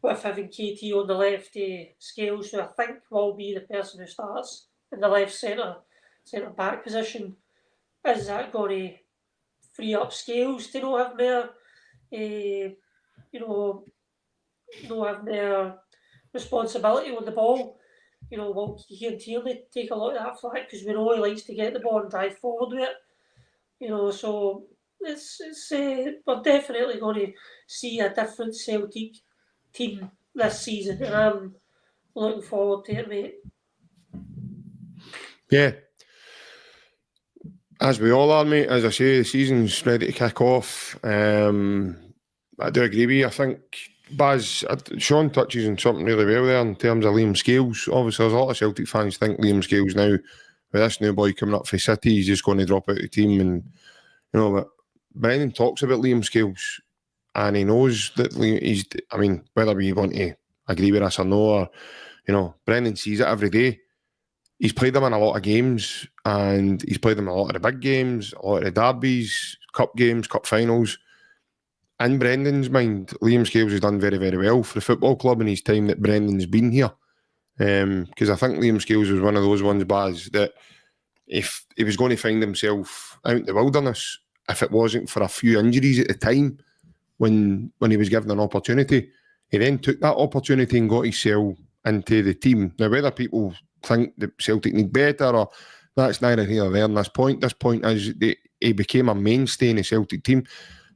D: with having KT on the left, Scales, who I think will be the person who starts in the left centre back position. Is that going to free up Scales to not have more, not have more responsibility on the ball? Will Kieran Tierney take a lot of that flack because we know he likes to get the ball and drive forward with it. So it's we're definitely going to see a different Celtic team this season, and I'm looking forward to it, mate.
B: Yeah. As we all are, mate. As I say, the season's ready to kick off. I do agree with you. I think Baz, Sean touches on something really well there in terms of Liam Scales. Obviously, there's a lot of Celtic fans think Liam Scales now, with this new boy coming up for City, he's just going to drop out of the team. And but Brendan talks about Liam Scales, and he knows that he's. I mean, whether we want to agree with us or no, or Brendan sees it every day. He's played them in a lot of games, and he's played them in a lot of the big games, a lot of the derbies, cup games, cup finals. In Brendan's mind, Liam Scales has done very, very well for the football club in his time that Brendan's been here. Because I think Liam Scales was one of those ones, Baz, that if he was going to find himself out in the wilderness, if it wasn't for a few injuries at the time when he was given an opportunity, he then took that opportunity and got himself into the team. Now, whether people think that Celtic need better, or that's neither here nor there in this point. This point is that he became a mainstay in the Celtic team.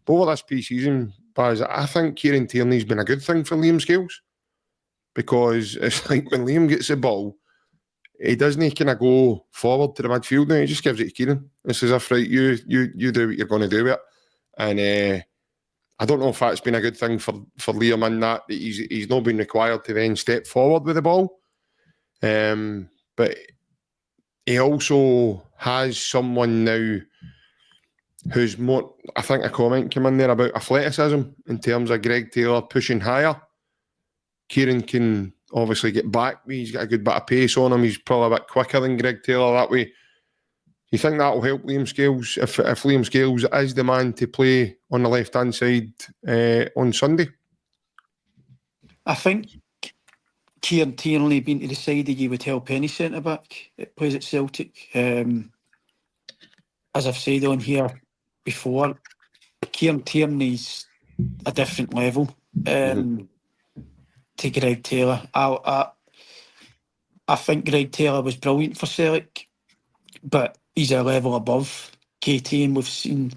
B: But over this pre-season, Baz, I think Kieran Tierney's been a good thing for Liam Scales, because it's like when Liam gets the ball, he doesn't kind of go forward to the midfield now. He just gives it to Kieran. It's as if, right, you do what you're going to do with it. And I don't know if that's been a good thing for Liam in that he's not been required to then step forward with the ball. But he also has someone now who's more, I think a comment came in there about athleticism in terms of Greg Taylor pushing higher. Kieran can obviously get back. He's got a good bit of pace on him. He's probably a bit quicker than Greg Taylor that way. You think that will help Liam Scales if Liam Scales is the man to play on the left-hand side on Sunday?
C: I think Kieran Tierney being to the side of you would help any centre-back that plays at Celtic. As I've said on here before, Kieran Tierney's a different level to Greg Taylor. I think Greg Taylor was brilliant for Celtic, but he's a level above KT, and we've seen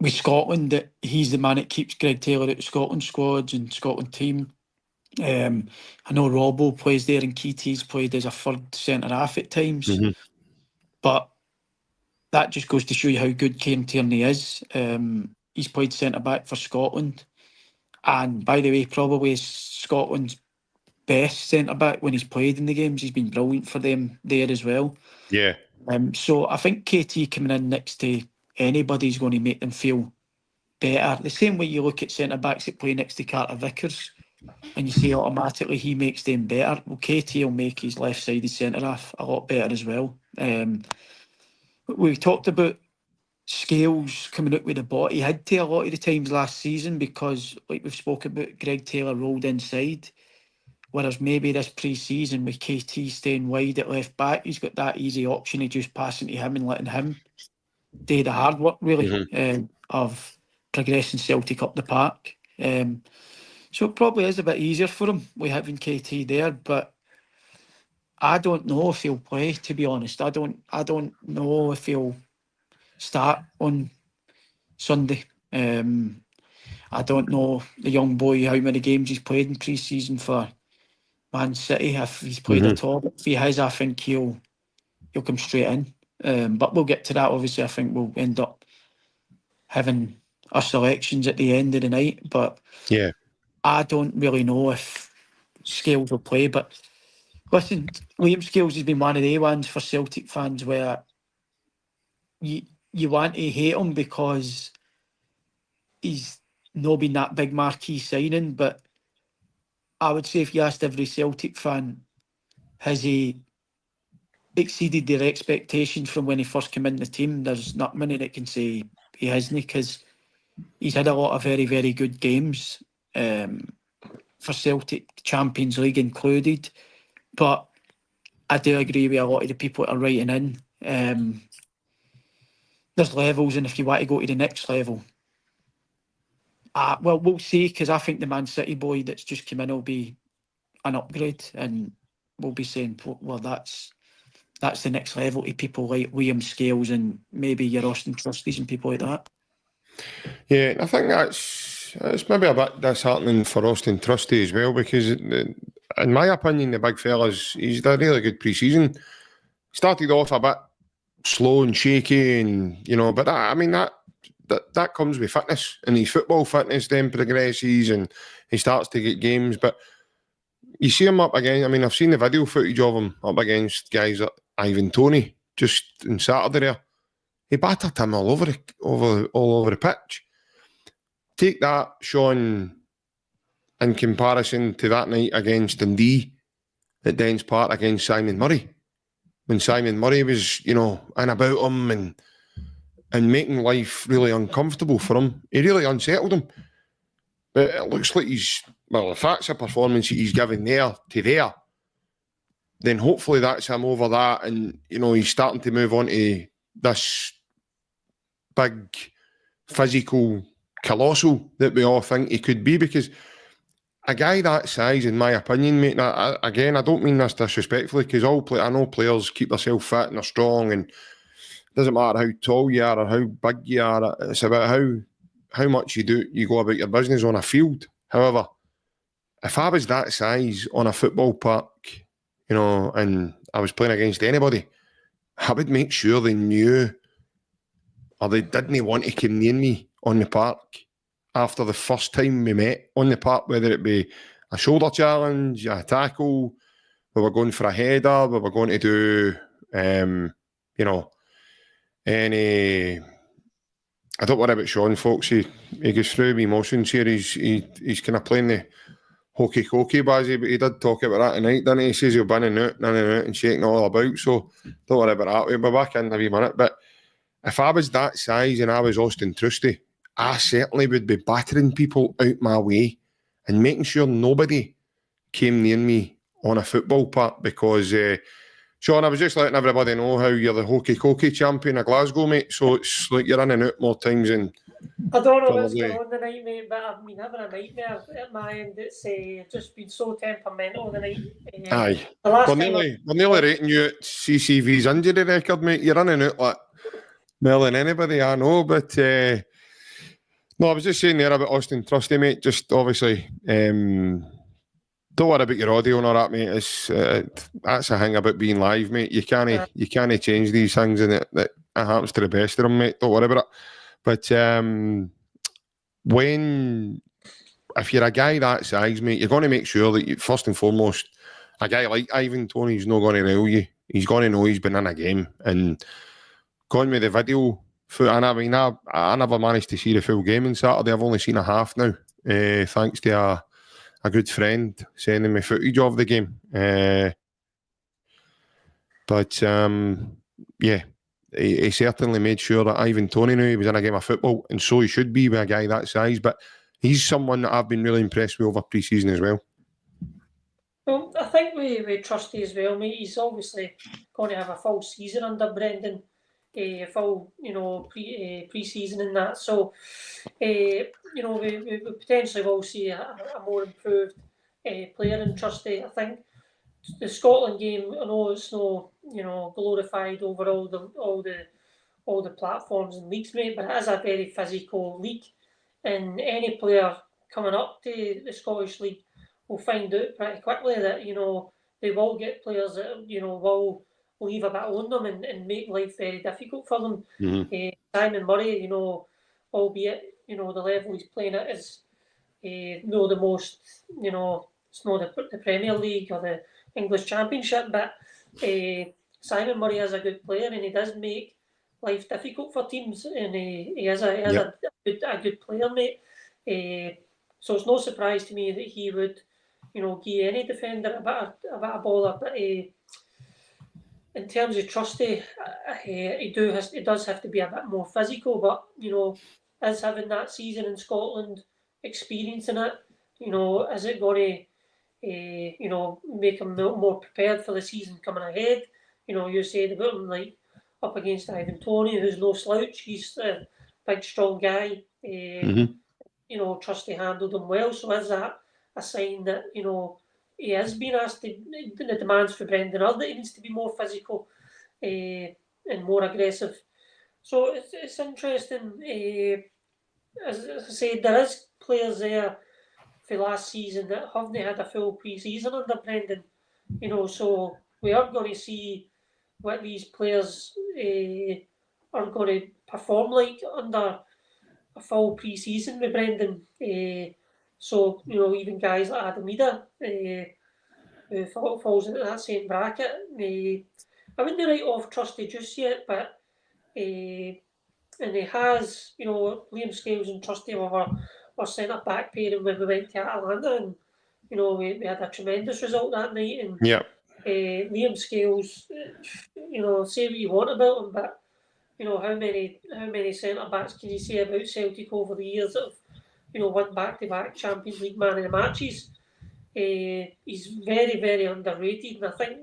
C: with Scotland that he's the man that keeps Greg Taylor out of Scotland squads and Scotland team. I know Robbo plays there, and KT's played as a third centre-half at times. But that just goes to show you how good Kieran Tierney is. He's played centre-back for Scotland. And by the way, probably Scotland's best centre-back when he's played in the games. He's been brilliant for them there as well.
B: Yeah.
C: So I think KT coming in next to anybody's going to make them feel better. The same way you look at centre-backs that play next to Carter Vickers and you say automatically he makes them better. Well, KT will make his left-sided centre-half a lot better as well. We talked about Scales coming out with the ball. He had to a lot of the times last season because, like we've spoken about, Greg Taylor rolled inside. Whereas maybe this pre-season with KT staying wide at left back, he's got that easy option of just passing to him and letting him do the hard work, really, of progressing Celtic up the park. So it probably is a bit easier for him with having KT there, but I don't know if he'll play, to be honest. I don't know if he'll start on Sunday. I don't know the young boy how many games he's played in pre-season for Man City. If he's played at all, if he has, I think he'll come straight in. But we'll get to that. Obviously, I think we'll end up having our selections at the end of the night. But
B: yeah,
C: I don't really know if Scales will play. But listen, Liam Scales has been one of the ones for Celtic fans where you want to hate him because he's not been that big marquee signing, but I would say if you asked every Celtic fan, has he exceeded their expectations from when he first came in the team, there's not many that can say he hasn't, because he's had a lot of very, very good games for Celtic, Champions League included. But I do agree with a lot of the people that are writing in. There's levels, and if you want to go to the next level, well, we'll see, because I think the Man City boy that's just come in will be an upgrade, and we'll be saying, well, that's the next level to people like Liam Scales and maybe your Austin Trustees and people like that.
B: Yeah, I think it's maybe a bit disheartening for Austin Trusty as well, because in my opinion, the big fella's he's done a really good pre-season. Started off a bit slow and shaky, and but that comes with fitness, and his football fitness then progresses and he starts to get games. But you see him up again. I mean, I've seen the video footage of him up against guys like Ivan Toney just on Saturday there. He battered him all over the pitch. Take that, Sean, in comparison to that night against Dundee at Dens Park against Simon Murray. When Simon Murray was, in about him and making life really uncomfortable for him. He really unsettled him. But it looks like if that's a performance he's given there to there, then hopefully that's him over that, and, he's starting to move on to this big, physical, colossal that we all think he could be, because a guy that size, in my opinion, mate, I don't mean this disrespectfully, because I know players keep themselves fit and they're strong, and it doesn't matter how tall you are or how big you are, it's about how much you go about your business on a field. However, if I was that size on a football park, and I was playing against anybody, I would make sure they knew or they didn't want to come near me on the park after the first time we met on the park, whether it be a shoulder challenge, a tackle, we were going for a header, we were going to do, any... I don't worry about Sean, folks. He goes through emotions here. He's kind of playing the hokey cokey bazzy, but he did talk about that tonight, didn't he? He says he'll bin and out, and shaking all about. So don't worry about that. We'll be back in a wee minute. But if I was that size and I was Austin Trusty, I certainly would be battering people out my way and making sure nobody came near me on a football park, because Sean, I was just letting everybody know how you're the hokey cokey champion of Glasgow, mate. So it's like you're in and out more times than...
D: I don't know what's going on tonight, mate, but I've been having a nightmare at my end. It's just been so temperamental tonight.
B: Aye. We're nearly rating you at CCV's injury record, mate. You're in and out like more than anybody I know. But no, I was just saying there about Austin Trusty, mate. Just obviously... don't worry about your audio and all that, mate. That's a thing about being live, mate. You can't change these things, and that happens to the best of them, mate. Don't worry about it. But if you're a guy that size, mate, you're going to make sure that first and foremost, a guy like Ivan Toney's not going to rail you. He's going to know he's been in a game, and going with the video. And I mean, I never managed to see the full game on Saturday. I've only seen a half now, thanks to a good friend sending me footage of the game. But he certainly made sure that Ivan Toney knew he was in a game of football, and so he should be with a guy that size. But he's someone that I've been really impressed with over pre-season as well.
D: Well, I think with Trusty as well, mate, he's obviously going to have a full season under Brendan, full, pre-season and that. So, we potentially will see a more improved player in Trusty. I think the Scotland game, I know it's no, glorified over all the platforms and leagues, mate, but it is a very physical league. and any player coming up to the Scottish League will find out pretty quickly that, you know, they will get players that, you know, will leave a bit on them and make life very difficult for them. Simon Murray, you know, albeit, you know, the level he's playing at is no the most, you know, it's not the Premier League or the English Championship, but Simon Murray is a good player and he does make life difficult for teams, and he is a good player, mate. So it's no surprise to me that he would, you know, give any defender a bit of bother. But in terms of Trusty, he does have to be a bit more physical. But, you know, as having that season in Scotland, experiencing it, you know, is it going to, you know, make him more prepared for the season coming ahead? You know, you said about him, like, up against Ivan Toney, who's no slouch. He's a big, strong guy. You know, Trusty handled him well. So is that a sign that, you know, he has been asked the demands for Brendan Earl, that he needs to be more physical and more aggressive? So it's interesting. As I said, there is players there for last season that haven't had a full pre-season under Brendan. You know, so we are going to see what these players are going to perform like under a full pre-season with Brendan. So, you know, even guys like Adam Ida, who falls into that same bracket. I wouldn't write off Trusty just yet, but and he has, you know, Liam Scales and Trusty were centre back pairing when we went to Atlanta, and, you know, we had a tremendous result that night. And Liam Scales, you know, say what you want about him, but, you know, how many centre backs can you say about Celtic over the years that have, you know, won back-to-back Champions League man of the matches? He's very, very underrated, and I think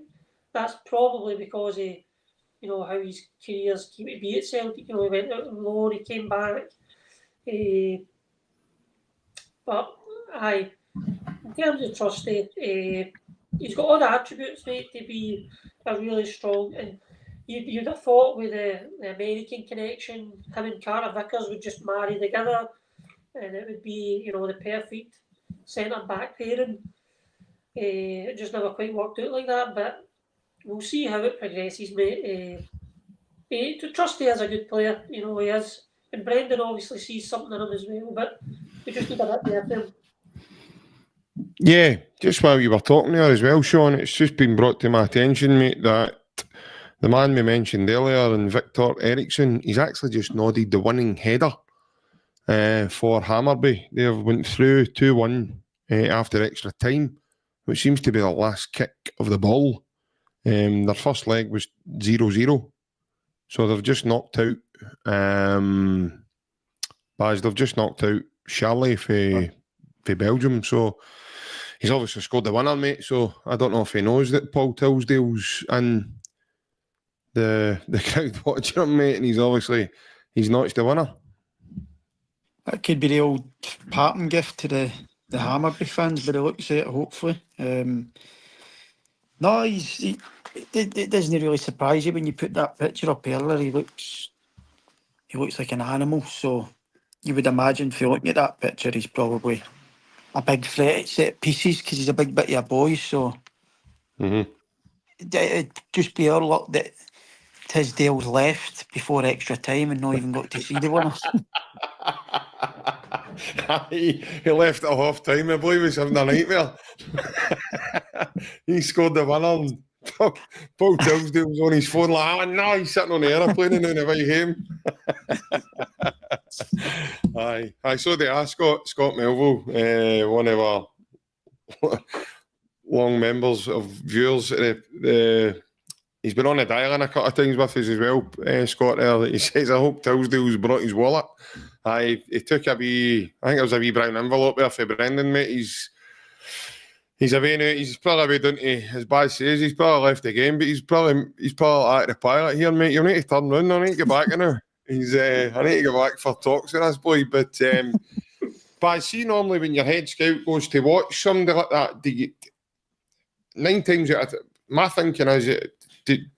D: that's probably because of, you know, how his careers came to be at Celtic. You know, he went out on loan, he came back. But in terms of Trusty, he's got all the attributes, mate, to be a really strong. And you'd have thought with the American connection, him and Carter Vickers would just marry together, and it would be, you know, the perfect centre back pairing. It just never quite worked out like that, but we'll see how it progresses, mate. Trusty is a good player, you know, he is. And Brendan obviously sees something in him as well, but we just need a bit there for him.
B: Yeah, just while you were talking there as well, Sean, it's just been brought to my attention, mate, that the man we mentioned earlier, and Victor Eriksson, he's actually just nodded the winning header for Hammarby. They went through 2-1 after extra time, which seems to be the last kick of the ball. Their first leg was 0-0. So they've just knocked out they've just knocked out Charlie for Belgium. So he's obviously scored the winner, mate. So I don't know if he knows that Paul Tilsdale's in the crowd watching him, mate, and he's notched the winner.
C: That could be the old parting gift to the Hammarby fans, but it looks at it, hopefully. No, it doesn't really surprise you when you put that picture up earlier. He looks like an animal, so you would imagine if you're looking at that picture, he's probably a big threat at set pieces because he's a big bit of a boy, so it'd just be our luck that Tisdale's left before extra time and not even got to see the winner.
B: He left at half time. I believe he's having a nightmare. He scored the winner. And Paul Tilsdale was on his phone like, oh, no, he's sitting on the aeroplane and on the way home. I saw the Scott Melville, one of our long members of viewers. He's been on the dial-in a couple of times with us as well, Scott. He says, I hope Tilsdale's brought his wallet. He took I think it was a wee brown envelope there for Brendan, mate. He's probably done to, as Baz says, he's probably left the game, but he's probably out of the pilot here, mate. You'll need to turn round. I need to get back in there. I need to go back for talks with this boy. But I see normally when your head scout goes to watch somebody like that, 9 times out of my thinking is,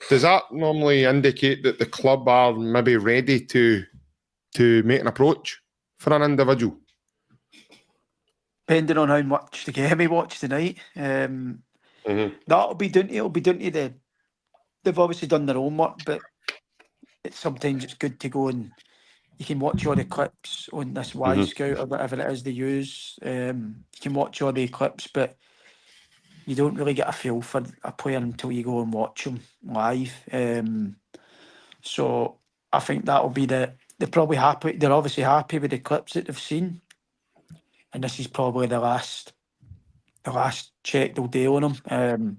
B: does that normally indicate that the club are maybe ready to make an approach for an individual?
C: depending on how much the game he watched tonight. It'll be down to they've obviously done their own work, but sometimes it's good to go and you can watch all the clips on this Scout or whatever it is they use. You can watch all the clips, but you don't really get a feel for a player until you go and watch them live. So I think that'll be they're probably happy. They're obviously happy with the clips that they've seen, and this is probably the last check they'll do on him.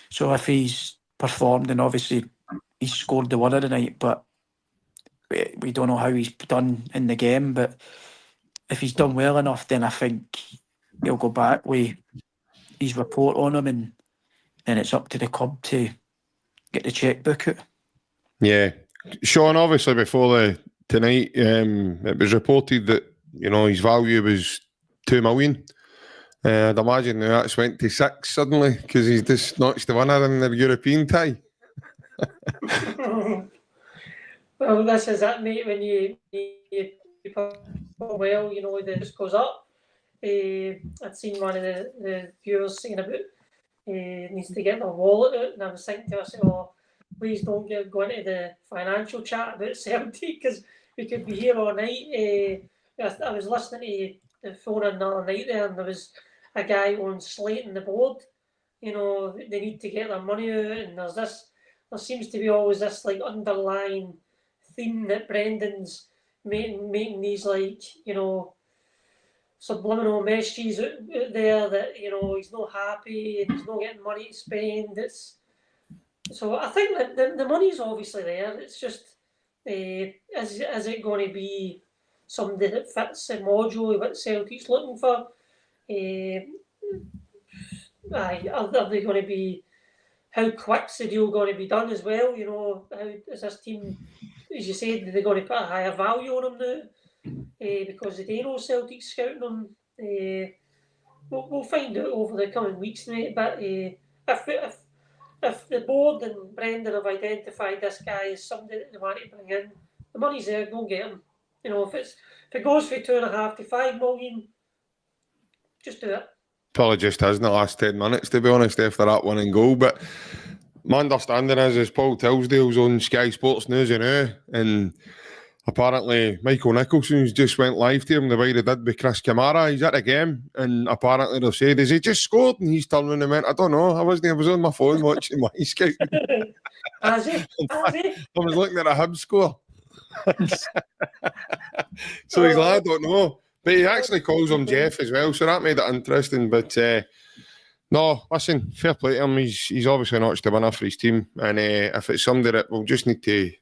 C: So if he's performed, and obviously he's scored the winner tonight, but we don't know how he's done in the game. But if he's done well enough, then I think he'll go back with his report on him, and then it's up to the club to get the chequebook out.
B: Yeah, Sean. Obviously, before tonight, it was reported that his value was $2 million. I'd imagine now that's went to 6 suddenly because he's just notched the winner in the European tie.
D: Well, this is it, mate. When you perform well, it just goes up. I'd seen one of the viewers saying about needs to get their wallet out, and I was thinking to myself, please don't go into the financial chat about Celtic because we could be here all night. I was listening to the phone another night there, and there was a guy on slating the board. They need to get their money out, and there seems to be always this like underlying theme that Brendan's making these subliminal messages out there that he's not happy and he's not getting money to spend. So I think that the money's obviously there. It's just is it going to be somebody that fits the module of what Celtic's looking for? Are they going to be? How quick's the deal going to be done as well? How is this team, as you said, are they going to put a higher value on them now because they do know Celtic's scouting them? We'll find out over the coming weeks, mate. But if the board and Brendan have identified this guy as somebody that they want to bring in, the money's there. Go get him. If it goes for 2.5 to 5 million, just do it.
B: Probably just has in the last 10 minutes, to be honest, after that winning goal. But my understanding is Paul Tilsdale's on Sky Sports News now, and apparently Michael Nicholson's just went live to him the way they did with Chris Kamara. He's at the game, and apparently they've said, has he just scored? And he's turning and went, I don't know, I was on my phone watching my Scout.
D: Has he?
B: I was looking at a Hibs score. So he's like, I don't know. But he actually calls him Jeff as well, so that made it interesting. But no, listen, fair play to him. He's obviously notched the winner for his team. And if it's somebody that we'll just need to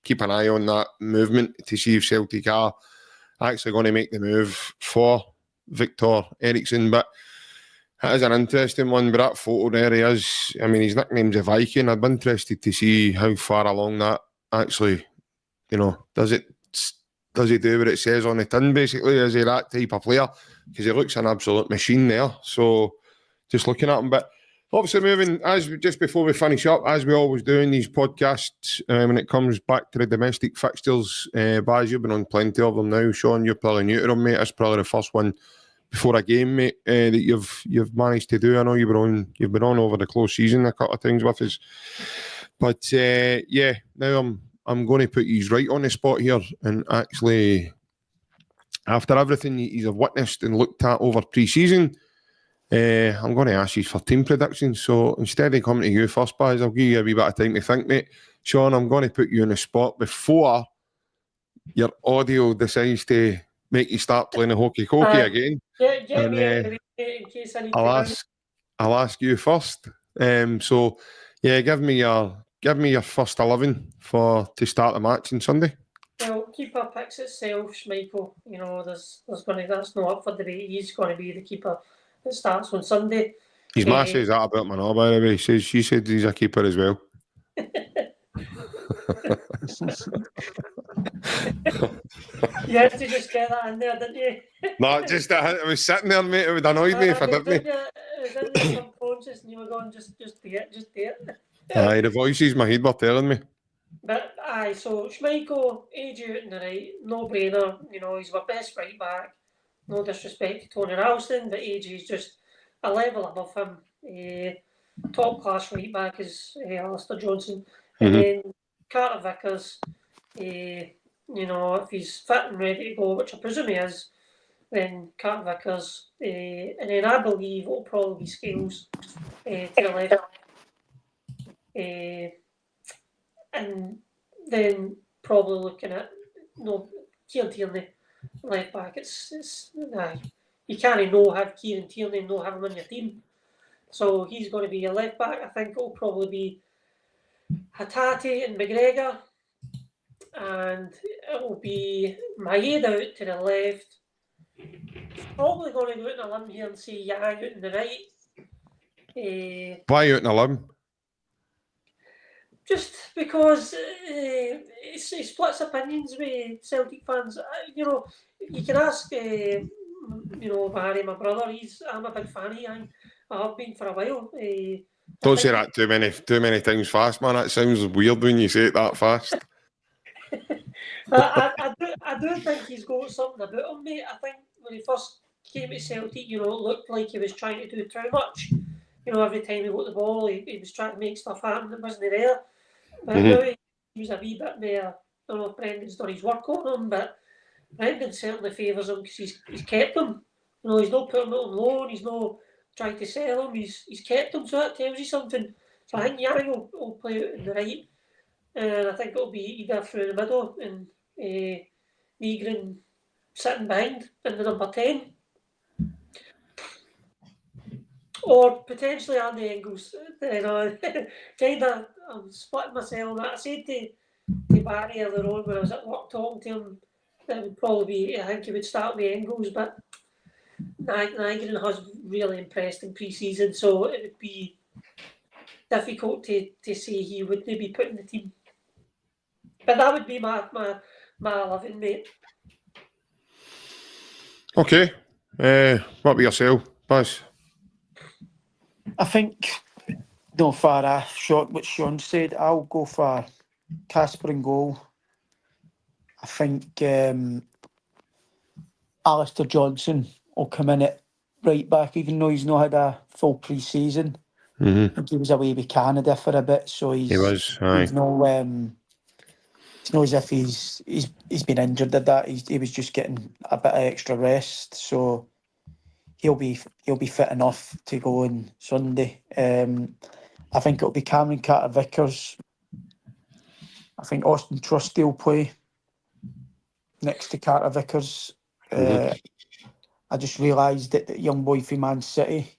B: keep an eye on that movement to see if Celtic are actually going to make the move for Victor Eriksson. But that is an interesting one. But that photo there, he is, I mean, his nickname's a Viking. I'd be interested to see how far along that actually, does he do what it says on the tin, basically? Is he that type of player? Because he looks an absolute machine there. So just looking at him. But obviously moving, just before we finish up, as we always do in these podcasts, when it comes back to the domestic fixtures, Baz, you've been on plenty of them now. Sean, you're probably new to them, mate. That's probably the first one before a game, mate, that you've managed to do. I know you've been on over the close season a couple of times with us. But now I'm going to put you right on the spot here, and actually, after everything you've witnessed and looked at over pre-season, I'm going to ask you for team predictions. So instead of coming to you first, Baz, I'll give you a wee bit of time to think, mate. Sean, I'm going to put you on the spot before your audio decides to make you start playing the hokey-cokey again.
D: In case I need
B: I'll ask you first. So, give me your first 11 to start the match on Sunday.
D: Well, keeper picks itself, Schmeichel. That's not up for debate. He's going to be the keeper that starts on Sunday.
B: His ma says that about Manor, by the way. She said he's a keeper as well.
D: You had to just get that in there, didn't you?
B: No, I was sitting there, mate. It would annoy me if I didn't.
D: It was in the subconscious, and you were going, just do it.
B: Aye, the voices in my head were telling me.
D: But so Schmeichel, age out in the right, no brainer. He's our best right back. no disrespect to Tony Ralston, but AJ is just a level above him. Top class right back is Alistair Johnson. And then Carter Vickers, you know, if he's fit and ready to go, which I presume he is, then Carter Vickers. And then I believe it'll probably be Scales to the left. And then probably looking at Kieran Tierney left back. You can't have Kieran Tierney and not have him on your team. So he's going to be a left back. I think it'll probably be Hatate and McGregor, and it will be Maeda out to the left. Probably going to go out on a limb here and say Yang out on the right.
B: Why out on a limb?
D: Just because it splits opinions with Celtic fans. You know, you can ask, you know, Barry, my brother. I'm a big fan of Yang. I have been for a while.
B: Don't say that too many times fast, man. That sounds weird when you say it that fast.
D: I do think he's got something about him, mate. I think when he first came to Celtic, you know, it looked like he was trying to do too much. You know, every time he got the ball, he was trying to make stuff happen that wasn't there. But now he was a wee bit more. I don't know if Brendan's done his work on him, but Brendan certainly favours him because he's kept him. You know, he's not putting him on loan, he's not trying to sell him, he's kept him, so that tells you something. So I think Yang will play out in the right, and I think it'll be either through the middle and Mirren sitting behind in the number 10. Or potentially Andy Engels. You know, kind of, I'm splitting myself. I said to Barry earlier on when I was at work talking to him, that it would probably be, I think he would start with Engels, but Nygren has really impressed in pre-season, so it would be difficult to say he wouldn't be put in the team. But that would be my 11, mate.
B: Okay. What about yourself, Buzz?
C: I think, no, for what Sean said, I'll go for Casper in goal. I think Alistair Johnson will come in at right back, even though he's not had a full pre-season. I think he was away with Canada for a bit, so he's no it's not as if he's been injured at that. He was just getting a bit of extra rest, so he'll be fit enough to go on Sunday. I think it'll be Cameron Carter-Vickers. I think Austin Trusty will play next to Carter-Vickers. I just realised that the young boy from Man City,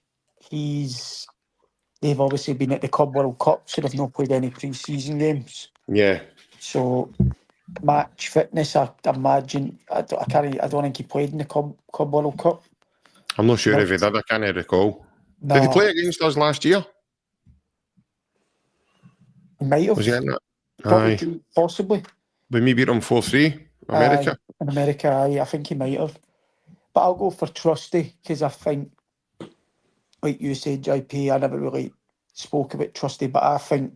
C: they've obviously been at the Club World Cup, so they've not played any pre-season games.
B: Yeah.
C: So match fitness, I imagine. I don't think he played in the Club World Cup.
B: I'm not sure if he did. I can't recall.
C: No.
B: Did he play against us last year?
C: He might have.
B: Was he in that?
C: Possibly.
B: When we beat him 4-3, America.
C: In America, I think he might have. But I'll go for Trusty because I think, like you said, JP, I never really spoke about Trusty, but I think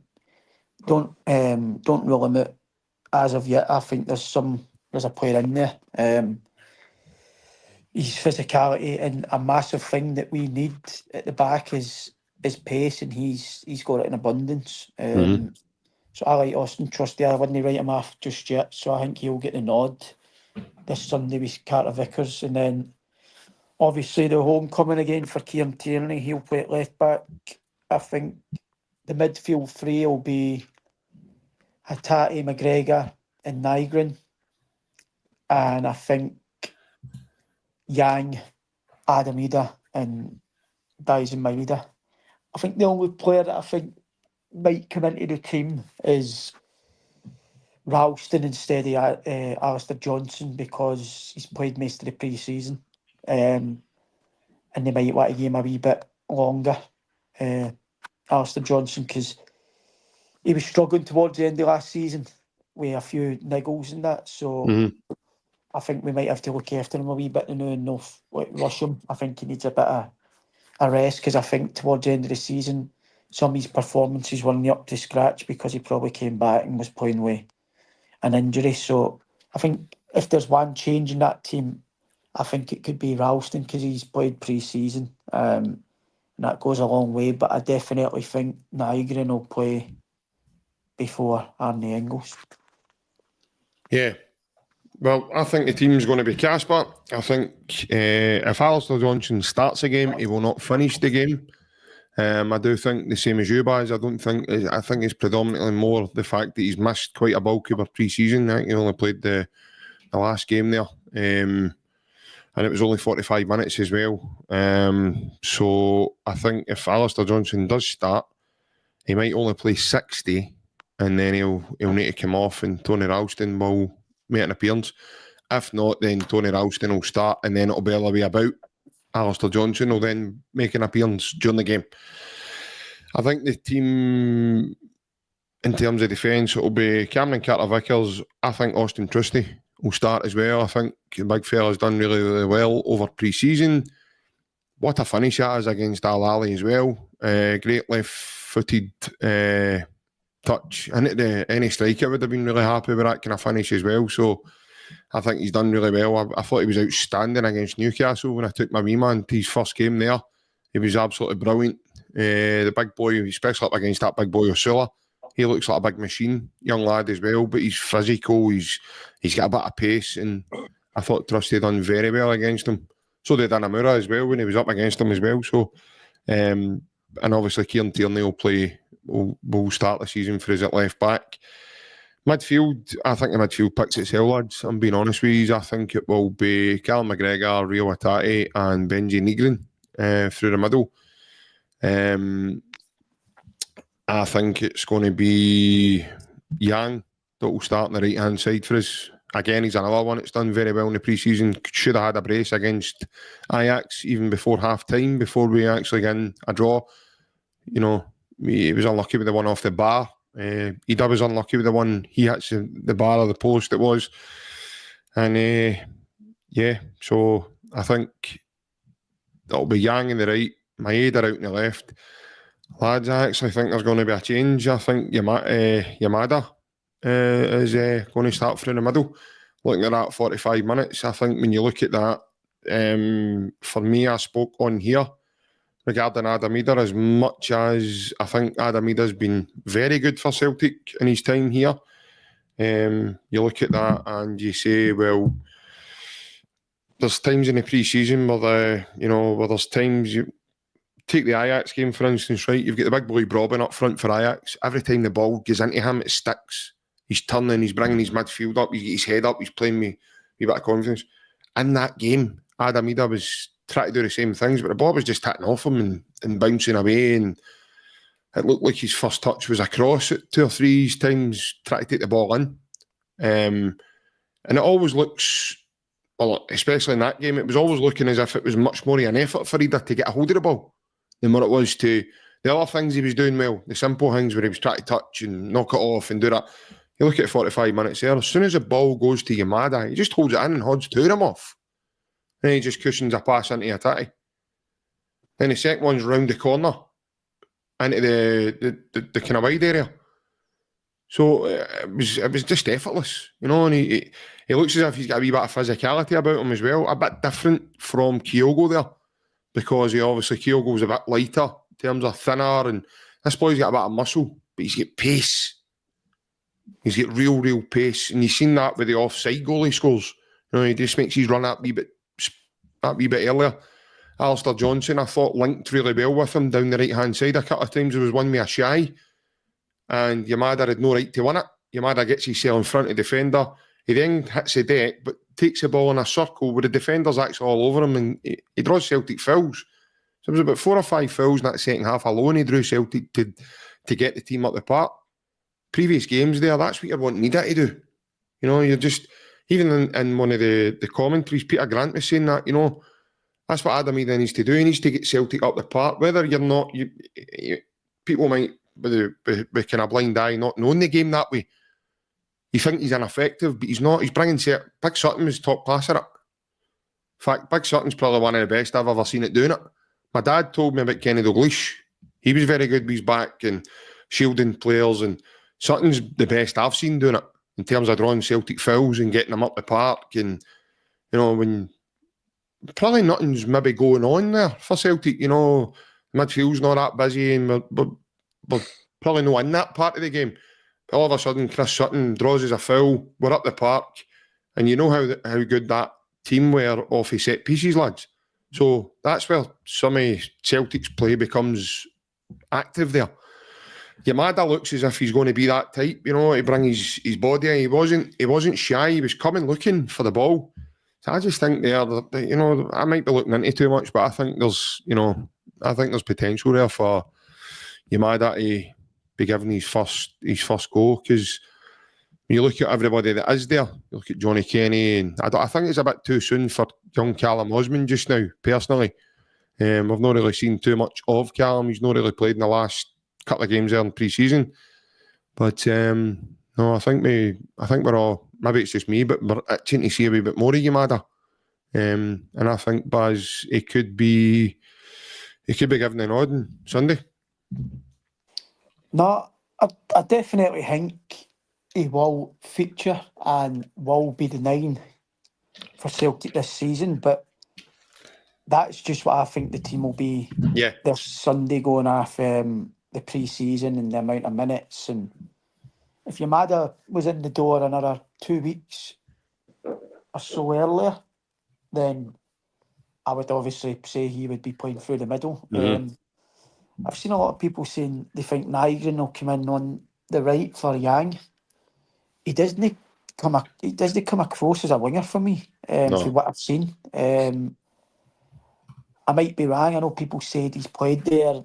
C: don't rule him out as of yet. I think there's a player in there. His physicality, and a massive thing that we need at the back is pace, and he's got it in abundance. So I like Austin Trusty. I wouldn't write him off just yet, so I think he'll get the nod this Sunday with Carter-Vickers. And then obviously the homecoming again for Kieran Tierney, he'll play at left back. I think the midfield three will be Hatate, McGregor and Nygren, and I think Yang, Adamida and Dyson Maeda. I think the only player that I think might come into the team is Ralston instead of Alistair Johnson, because he's played most of the pre-season, and they might want to give him a wee bit longer, Alistair Johnson, because he was struggling towards the end of last season with a few niggles and that, so I think we might have to look after him a wee bit and not rush him. I think he needs a bit of a rest, because I think towards the end of the season some of his performances weren't up to scratch because he probably came back and was playing with an injury. So I think if there's one change in that team, I think it could be Ralston because he's played pre-season. And that goes a long way. But I definitely think Nygren will play before Arnie Ingles.
B: Yeah. Well, I think the team's going to be Casper. I think if Alistair Johnson starts a game, he will not finish the game. I do think the same as you guys. I think it's predominantly more the fact that he's missed quite a bulk of our pre-season. I think he only played the last game there. And it was only 45 minutes as well. So I think if Alistair Johnson does start, he might only play 60, and then he'll need to come off, and Tony Ralston will make an appearance. If not, then Tony Ralston will start, and then it'll be all the way about. Alistair Johnson will then make an appearance during the game. I think the team, in terms of defence, it'll be Cameron Carter-Vickers. I think Austin Trusty will start as well. I think the big fella's done really, really well over pre-season. What a finish that is against Al Ali as well. Great left-footed touch. And any striker would have been really happy with that kind of finish as well. So I think he's done really well. I thought he was outstanding against Newcastle when I took my wee man to his first game there. He was absolutely brilliant. The big boy, especially up against that big boy Osula, he looks like a big machine, young lad as well, but he's physical, he's got a bit of pace, and I thought Trusty done very well against him. So did Anamura as well when he was up against him as well. So, and obviously Kieran Tierney will start the season for us at left back. Midfield, I think the midfield picks itself, lads. I'm being honest with you. I think it will be Callum McGregor, Rio Atati and Benji Nygren through the middle. I think it's going to be Yang that will start on the right-hand side for us. Again, he's another one that's done very well in the pre-season. Should have had a brace against Ajax even before half-time, before we actually got a draw. You know, he was unlucky with the one off the bar. He was unlucky with the one he hits the bar or the post it was. And so I think that'll be Yang in the right, Maeda out in the left. Lads, I actually think there's going to be a change. I think Yamada is going to start through the middle. Looking at that 45 minutes, I think when you look at that, for me, I spoke on here regarding Adam Idah, as much as I think Adam Idah's been very good for Celtic in his time here. You look at that and you say, well, there's times in the pre-season where there's times you take the Ajax game, for instance, right? You've got the big boy Brobin up front for Ajax. Every time the ball goes into him, it sticks. He's turning, he's bringing his midfield up, he's got his head up, he's playing me a bit of confidence. In that game, Adam Idah was trying to do the same things, but the ball was just hitting off him and bouncing away, and it looked like his first touch was a cross at 2 or 3 times, trying to take the ball in. And it always looks, well, especially in that game, it was always looking as if it was much more of an effort for Idah to get a hold of the ball than what it was to the other things he was doing well, the simple things where he was trying to touch and knock it off and do that. You look at 45 minutes there, as soon as the ball goes to Yamada, he just holds it in and holds 2 of them off. Then he just cushions a pass into Atati. Then the second one's round the corner into the kind of wide area. So it was just effortless, and he looks as if he's got a wee bit of physicality about him as well, a bit different from Kyogo there, because Kyogo's a bit lighter in terms of thinner, and this boy's got a bit of muscle, but he's got pace. He's got real pace, and you've seen that with the offside goal he scores. He just makes his run that wee bit earlier. Alistair Johnson, I thought, linked really well with him down the right-hand side. A couple of times there was one with a shy, and Yamada had no right to win it. Yamada gets himself in front of the defender. He then hits the deck, but takes the ball in a circle where the defender's actually all over him, and he draws Celtic fouls. So it was about 4 or 5 fouls in that second half alone he drew Celtic to get the team up the park. Previous games there, that's what you're wanting Idah to do. You're just, even in one of the commentaries, Peter Grant was saying that, that's what Adam Idah needs to do. He needs to get Celtic up the park. Whether you're not, people might, with kind of blind eye, not knowing the game that way, you think he's ineffective, but he's not. He's bringing Big Sutton was top class at it. In fact, Big Sutton's probably one of the best I've ever seen it doing it. My dad told me about Kenny Dalglish. He was very good with his back and shielding players, and Sutton's the best I've seen doing it in terms of drawing Celtic fouls and getting them up the park. And when probably nothing's maybe going on there for Celtic. You know, midfield's not that busy, and we're probably not in that part of the game. All of a sudden, Chris Sutton draws us a foul. We're up the park, and you know how good that team were off his set pieces, lads. So that's where some of Celtic's play becomes active there. Yamada looks as if he's going to be that type, you know, to bring his body. He wasn't shy. He was coming looking for the ball. So I just think you know, I might be looking into too much, but I think there's potential there for Yamada to be given his first go, because when you look at everybody that is there, you look at Johnny Kenny, and I think it's a bit too soon for young Callum Osman just now, personally. We've not really seen too much of Callum. He's not really played in the last couple of games there in pre-season. But no, I think we're all, maybe it's just me, but we're itching to see a wee bit more of Yamada. And I think Baz, he could be given a nod on Sunday.
C: No, I definitely think he will feature and will be the 9 for Celtic this season, but that's just what I think the team will be.
B: Yeah.
C: This Sunday, going off the pre-season and the amount of minutes. And if Yamada was in the door another 2 weeks or so earlier, then I would obviously say he would be playing through the middle.
B: Mm-hmm.
C: I've seen a lot of people saying they think Nygren will come in on the right for Yang. He doesn't come across as a winger for me, from what I've seen. I might be wrong. I know people said he's played there,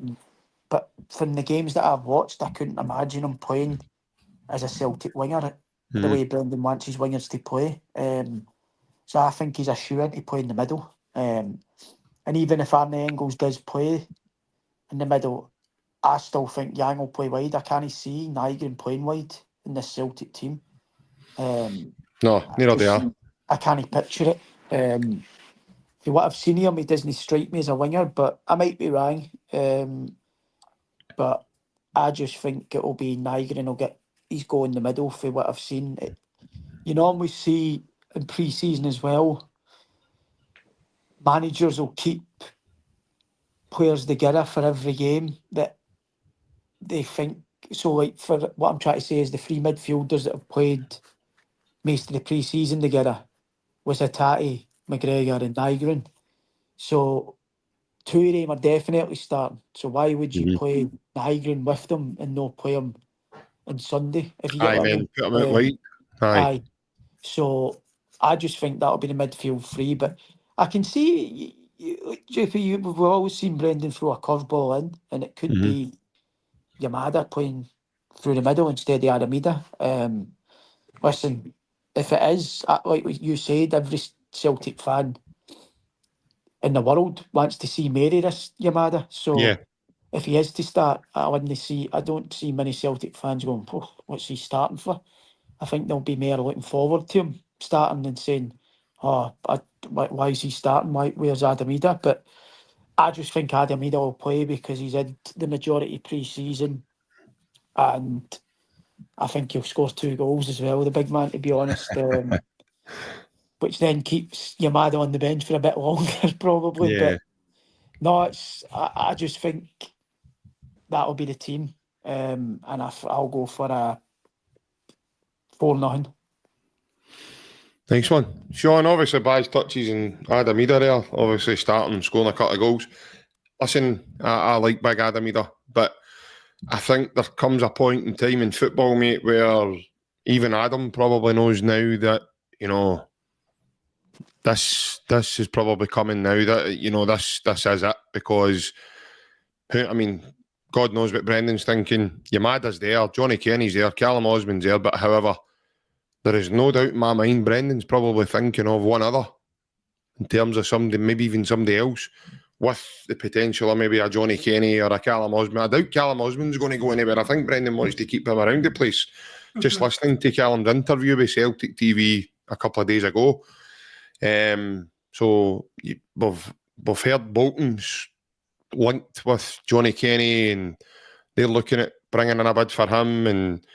C: but from the games that I've watched, I couldn't imagine him playing as a Celtic winger the way Brendan wants his wingers to play. So I think he's a shoe-in to play in the middle. And even if Arne Engels does play in the middle, I still think Yang will play wide. I can't see Nygren playing wide in this Celtic team.
B: No, neither they are.
C: I can't picture it. For what I've seen of him, he doesn't strike me as a winger, but I might be wrong. But I just think it will be Nygren will get his goal in the middle for what I've seen. You normally see in pre-season as well, managers will keep players together for every game that they think. So, like, for what I'm trying to say is the 3 midfielders that have played most of the pre-season together was Hatate, McGregor and Nygren. So 2 of them are definitely starting. So why would you play Nygren with them and not play him on Sunday? If you get what I mean.
B: Put him out wide.
C: Aye. So I just think that'll be the midfield 3. But I can see, JP, we've always seen Brendan throw a curveball in, and it could be Yamada playing through the middle instead of Aramida. Listen, if it is, like you said, every Celtic fan in the world wants to see Mary this Yamada. So if he is to start, I don't see many Celtic fans going, oh, what's he starting for? I think they'll be more looking forward to him starting than saying, oh, why is he starting? Where's Adamida? But I just think Adamida will play because he's in the majority pre-season, and I think he'll score 2 goals as well, the big man, to be honest. Which then keeps Yamada on the bench for a bit longer, probably.
B: Yeah.
C: But no, I just think that'll be the team. And I'll go for a 4-0.
B: Nice one. Sean, obviously, Baz touches and Adamida there, obviously starting, scoring a couple of goals. Listen, I like big Adamida, but I think there comes a point in time in football, mate, where even Adam probably knows now that, you know, this is probably coming now, that, you know, this is it, because, I mean, God knows what Brendan's thinking. Yamada's there, Johnny Kenny's there, Callum Osman's there, but however, there is no doubt in my mind Brendan's probably thinking of one other in terms of somebody, maybe even somebody else, with the potential of maybe a Johnny Kenny or a Callum Osman. I doubt Callum Osman's going to go anywhere. I think Brendan wants to keep him around the place. Just listening to Callum's interview with Celtic TV a couple of days ago. So we've heard Bolton's linked with Johnny Kenny, and they're looking at bringing in a bid for him, and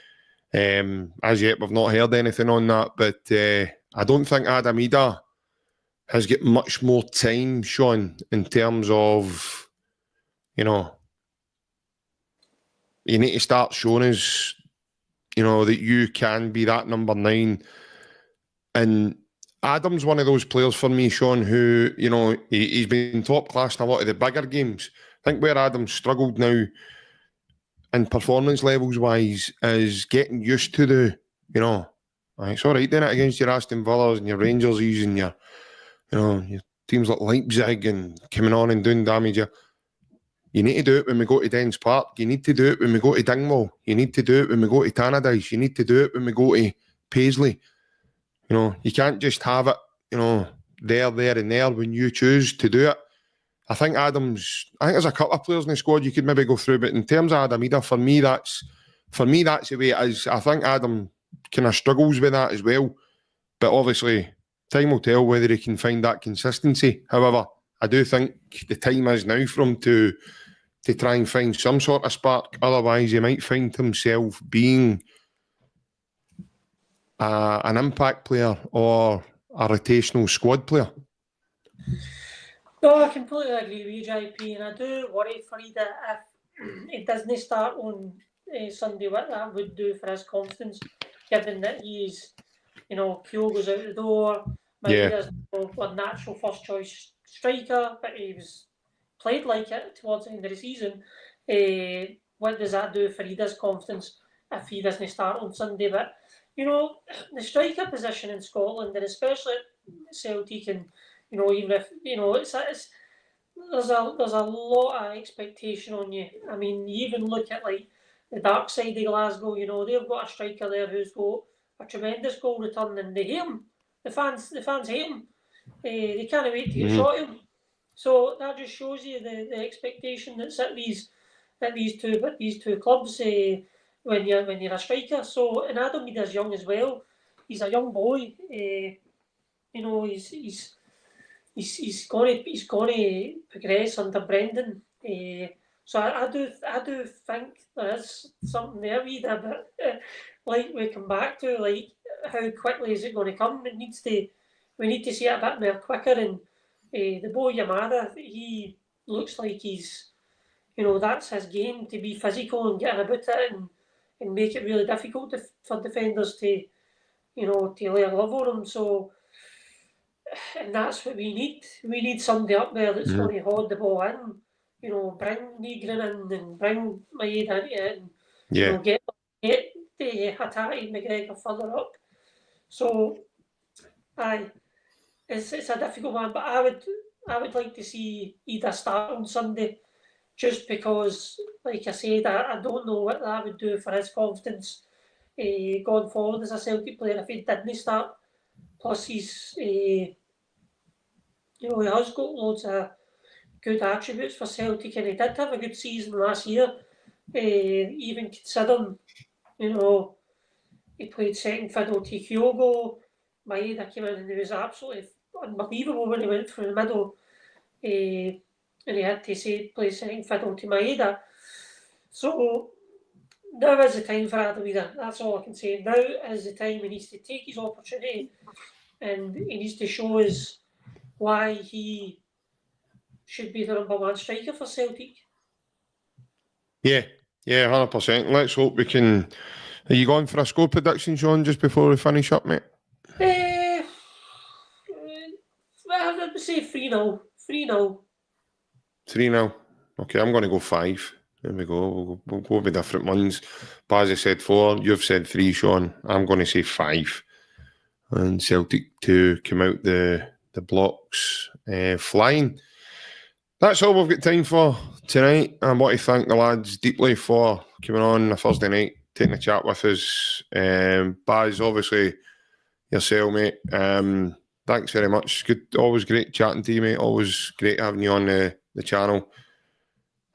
B: as yet we've not heard anything on that, but I don't think Adamida has got much more time, Sean, in terms of, you know, you need to start showing us, you know, that you can be that number 9. And Adam's one of those players for me, Sean, who, you know, he's been top class in a lot of the bigger games. I think where Adam struggled now in performance levels wise is getting used to the, you know, it's all right doing it against your Aston Villas and your Rangers and your, you know, your teams like Leipzig and coming on and doing damage. You need to do it when we go to Dens Park. You need to do it when we go to Dingwall. You need to do it when we go to Tannadice. You need to do it when we go to Paisley. You know, you can't just have it, you know, there and there when you choose to do it. I think there's a couple of players in the squad you could maybe go through, but in terms of Adam Idah, for me that's the way it is. I think Adam kind of struggles with that as well. But obviously, time will tell whether he can find that consistency. However, I do think the time is now for him to try and find some sort of spark. Otherwise, he might find himself being an impact player or a rotational squad player.
D: No, I completely agree with you, JP, and I do worry for Idah if it doesn't start on Sunday, what that would do for his confidence, given that he's, you know, Kyogo's out the door, Maida's a natural first choice striker, but he was played like it towards the end of the season. What does that do for Idah's confidence if he doesn't start on Sunday? But, you know, the striker position in Scotland, and especially at Celtic, and, you know, even if, you know, there's a lot of expectation on you. I mean, you even look at, like, the dark side of Glasgow, you know, they've got a striker there who's got a tremendous goal return, and they hate him. The fans hate him. They can't wait to get shot at him. So that just shows you the expectation that's at these two clubs when you're a striker. So, and Adam Idah's young as well. He's a young boy. You know, he's going to progress under Brendan. So I do think there is something there with that, but like we come back to, like, how quickly is it going to come? We need to see it a bit more quicker. And the boy Yamada, he looks like he's, you know, that's his game, to be physical and get about it and make it really difficult for defenders to, you know, to lay a glove on him. So, and that's what we need. We need somebody up there that's going to hold the ball in, you know, bring Mirren in and bring Maeda into it, and you know, get the Hattati McGregor further up. So, it's a difficult one, but I would like to see Idah start on Sunday, just because, like I said, I don't know what that would do for his confidence going forward as a Celtic player if he didn't start. Plus, he's you know, he has got loads of good attributes for Celtic, and he did have a good season last year. Even considering, you know, he played second fiddle to Kyogo. Maeda came in and he was absolutely unbelievable when he went through the middle. And he had to play second fiddle to Maeda. So now is the time for Adam Idah. That's all I can say. Now is the time he needs to take his opportunity, and he needs to show us why he should be the number 1 striker for Celtic. Yeah,
B: 100%. Let's hope we can. Are you going for a score prediction, Sean, just before we finish up, mate?
D: I would say 3-0. 3-0.
B: 3-0. Okay, I'm going to go 5. There we go. We'll go with different ones. But as I said 4, you've said 3, Sean. I'm going to say 5. And Celtic to come out the blocks flying. That's all we've got time for tonight. I want to thank the lads deeply for coming on a Thursday night, taking a chat with us. Baz, obviously, yourself, mate. Thanks very much. Good, always great chatting to you, mate. Always great having you on the channel.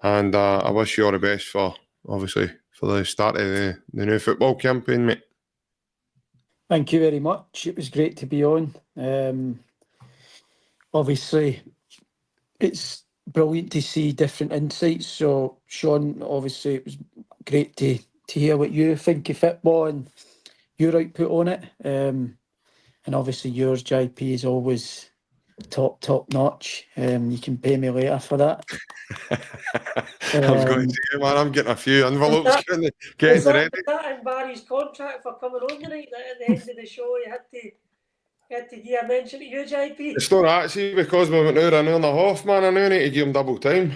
B: And I wish you all the best for the start of the new football campaign, mate.
C: Thank you very much. It was great to be on. Obviously, it's brilliant to see different insights. So, Sean, obviously, it was great to hear what you think of football and your output on it. And obviously, yours, JP, is always top notch. You can pay me later for that.
B: I was going to say, man, I'm getting a few envelopes getting ready.
D: Is that in Barry's contract for coming on tonight? That at the end of the show you had to give a mention to you, JP?
B: It's not actually because we went out an hour and a half, man. I now need to give him double time.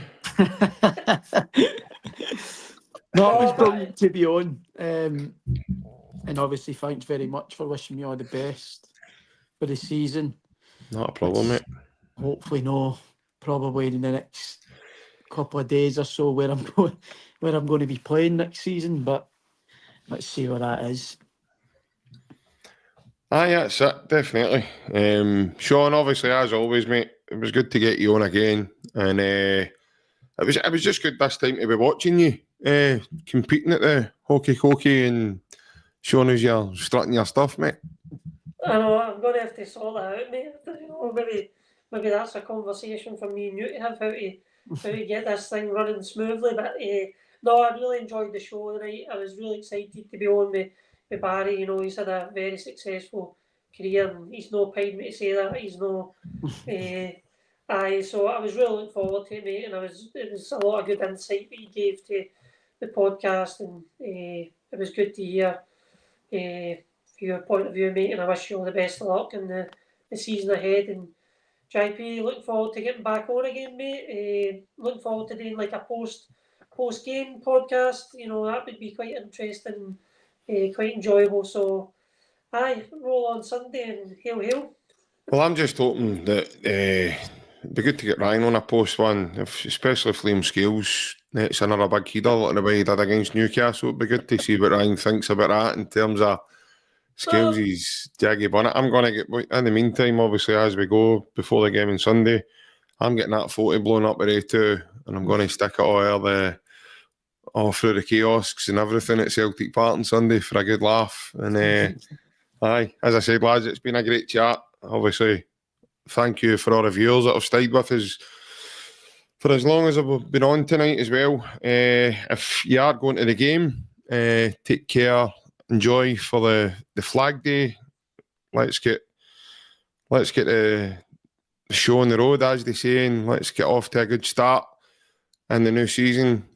C: No, it was brilliant to be on. And obviously, thanks very much for wishing me all the best for the season.
B: Not a problem, mate.
C: Hopefully, probably in the next couple of days or so where I'm going to be playing next season, but let's see where that is.
B: Aye, that's it, definitely. Sean, obviously, as always, mate, it was good to get you on again, and it was just good this time to be watching you competing at the hockey and showing us you're strutting your stuff, mate.
D: I know, I'm going to have to sort that out, mate. Maybe that's a conversation for me and you to have, how to get this thing running smoothly. But no, I really enjoyed the show tonight. I was really excited to be on with Barry. You know, he's had a very successful career, and he's no paid me to say that. He's no... so I was really looking forward to it, mate, and it was a lot of good insight that he gave to the podcast, and it was good to hear your point of view, mate, and I wish you all the best of luck in the season ahead. And JP, looking forward to getting back on again, mate. Looking forward to doing like a post-game podcast. You know, that would be quite interesting, quite enjoyable. So, roll on Sunday and hail.
B: Well, I'm just hoping that it'd be good to get Ryan on a post one, especially if Liam Scales nets another big header like the way he did against Newcastle. It'd be good to see what Ryan thinks about that in terms of Scales' jaggy bonnet. I'm going to get, in the meantime, obviously, as we go before the game on Sunday, I'm getting that photo blown up with A2, and I'm going to stick it all through the kiosks and everything at Celtic Park on Sunday for a good laugh. And as I said, lads, it's been a great chat. Obviously, thank you for all the viewers that have stayed with us for as long as I've been on tonight as well. If you are going to the game, take care. Enjoy for the flag day. Let's get the show on the road, as they say, and let's get off to a good start in the new season.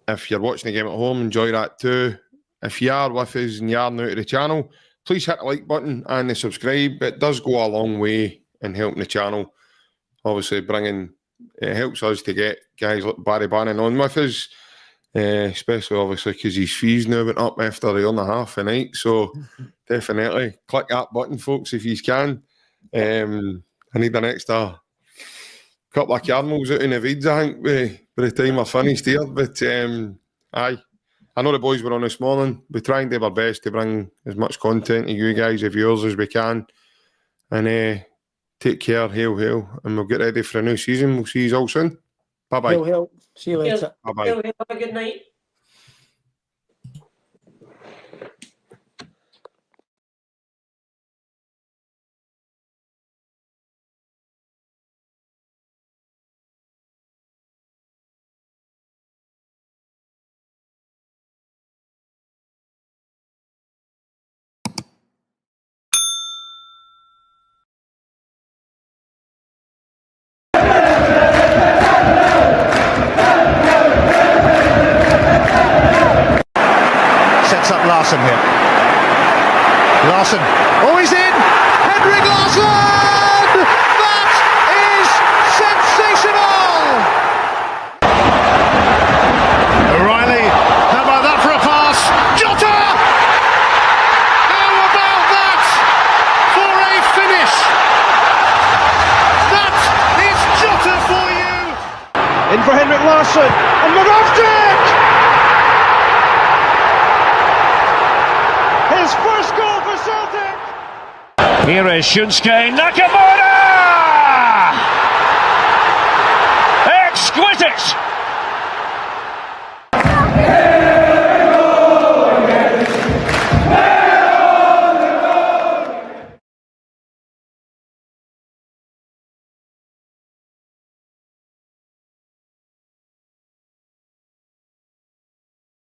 B: If you're watching the game at home, enjoy that too. If you are with us and you are new to the channel, please hit the like button and the subscribe. It does go a long way in helping the channel. Obviously, it helps us to get guys like Barry Bannan on with us. Especially obviously because his fees now went up after a year and a half a night. So definitely click that button, folks, if you can. I need an extra couple of caramels out in the vids, I think, by the time we're finished here. But I know the boys were on this morning. We try and do our best to bring as much content to you guys, the viewers, as we can. And take care, hail, and we'll get ready for a new season. We'll see you all soon. Bye-bye.
C: Hail. See you later.
B: Bye-bye.
D: Have a good night.
A: Larsson here. Larsson. Oh, he's in! Henrik Larsson! That is sensational! O'Reilly. How about that for a pass? Jota! How about that for a finish? That is Jota for you!
E: In for Henrik Larsson. And Moravcik! His first goal for Celtic!
F: Here is Shunsuke Nakamura! Exquisite!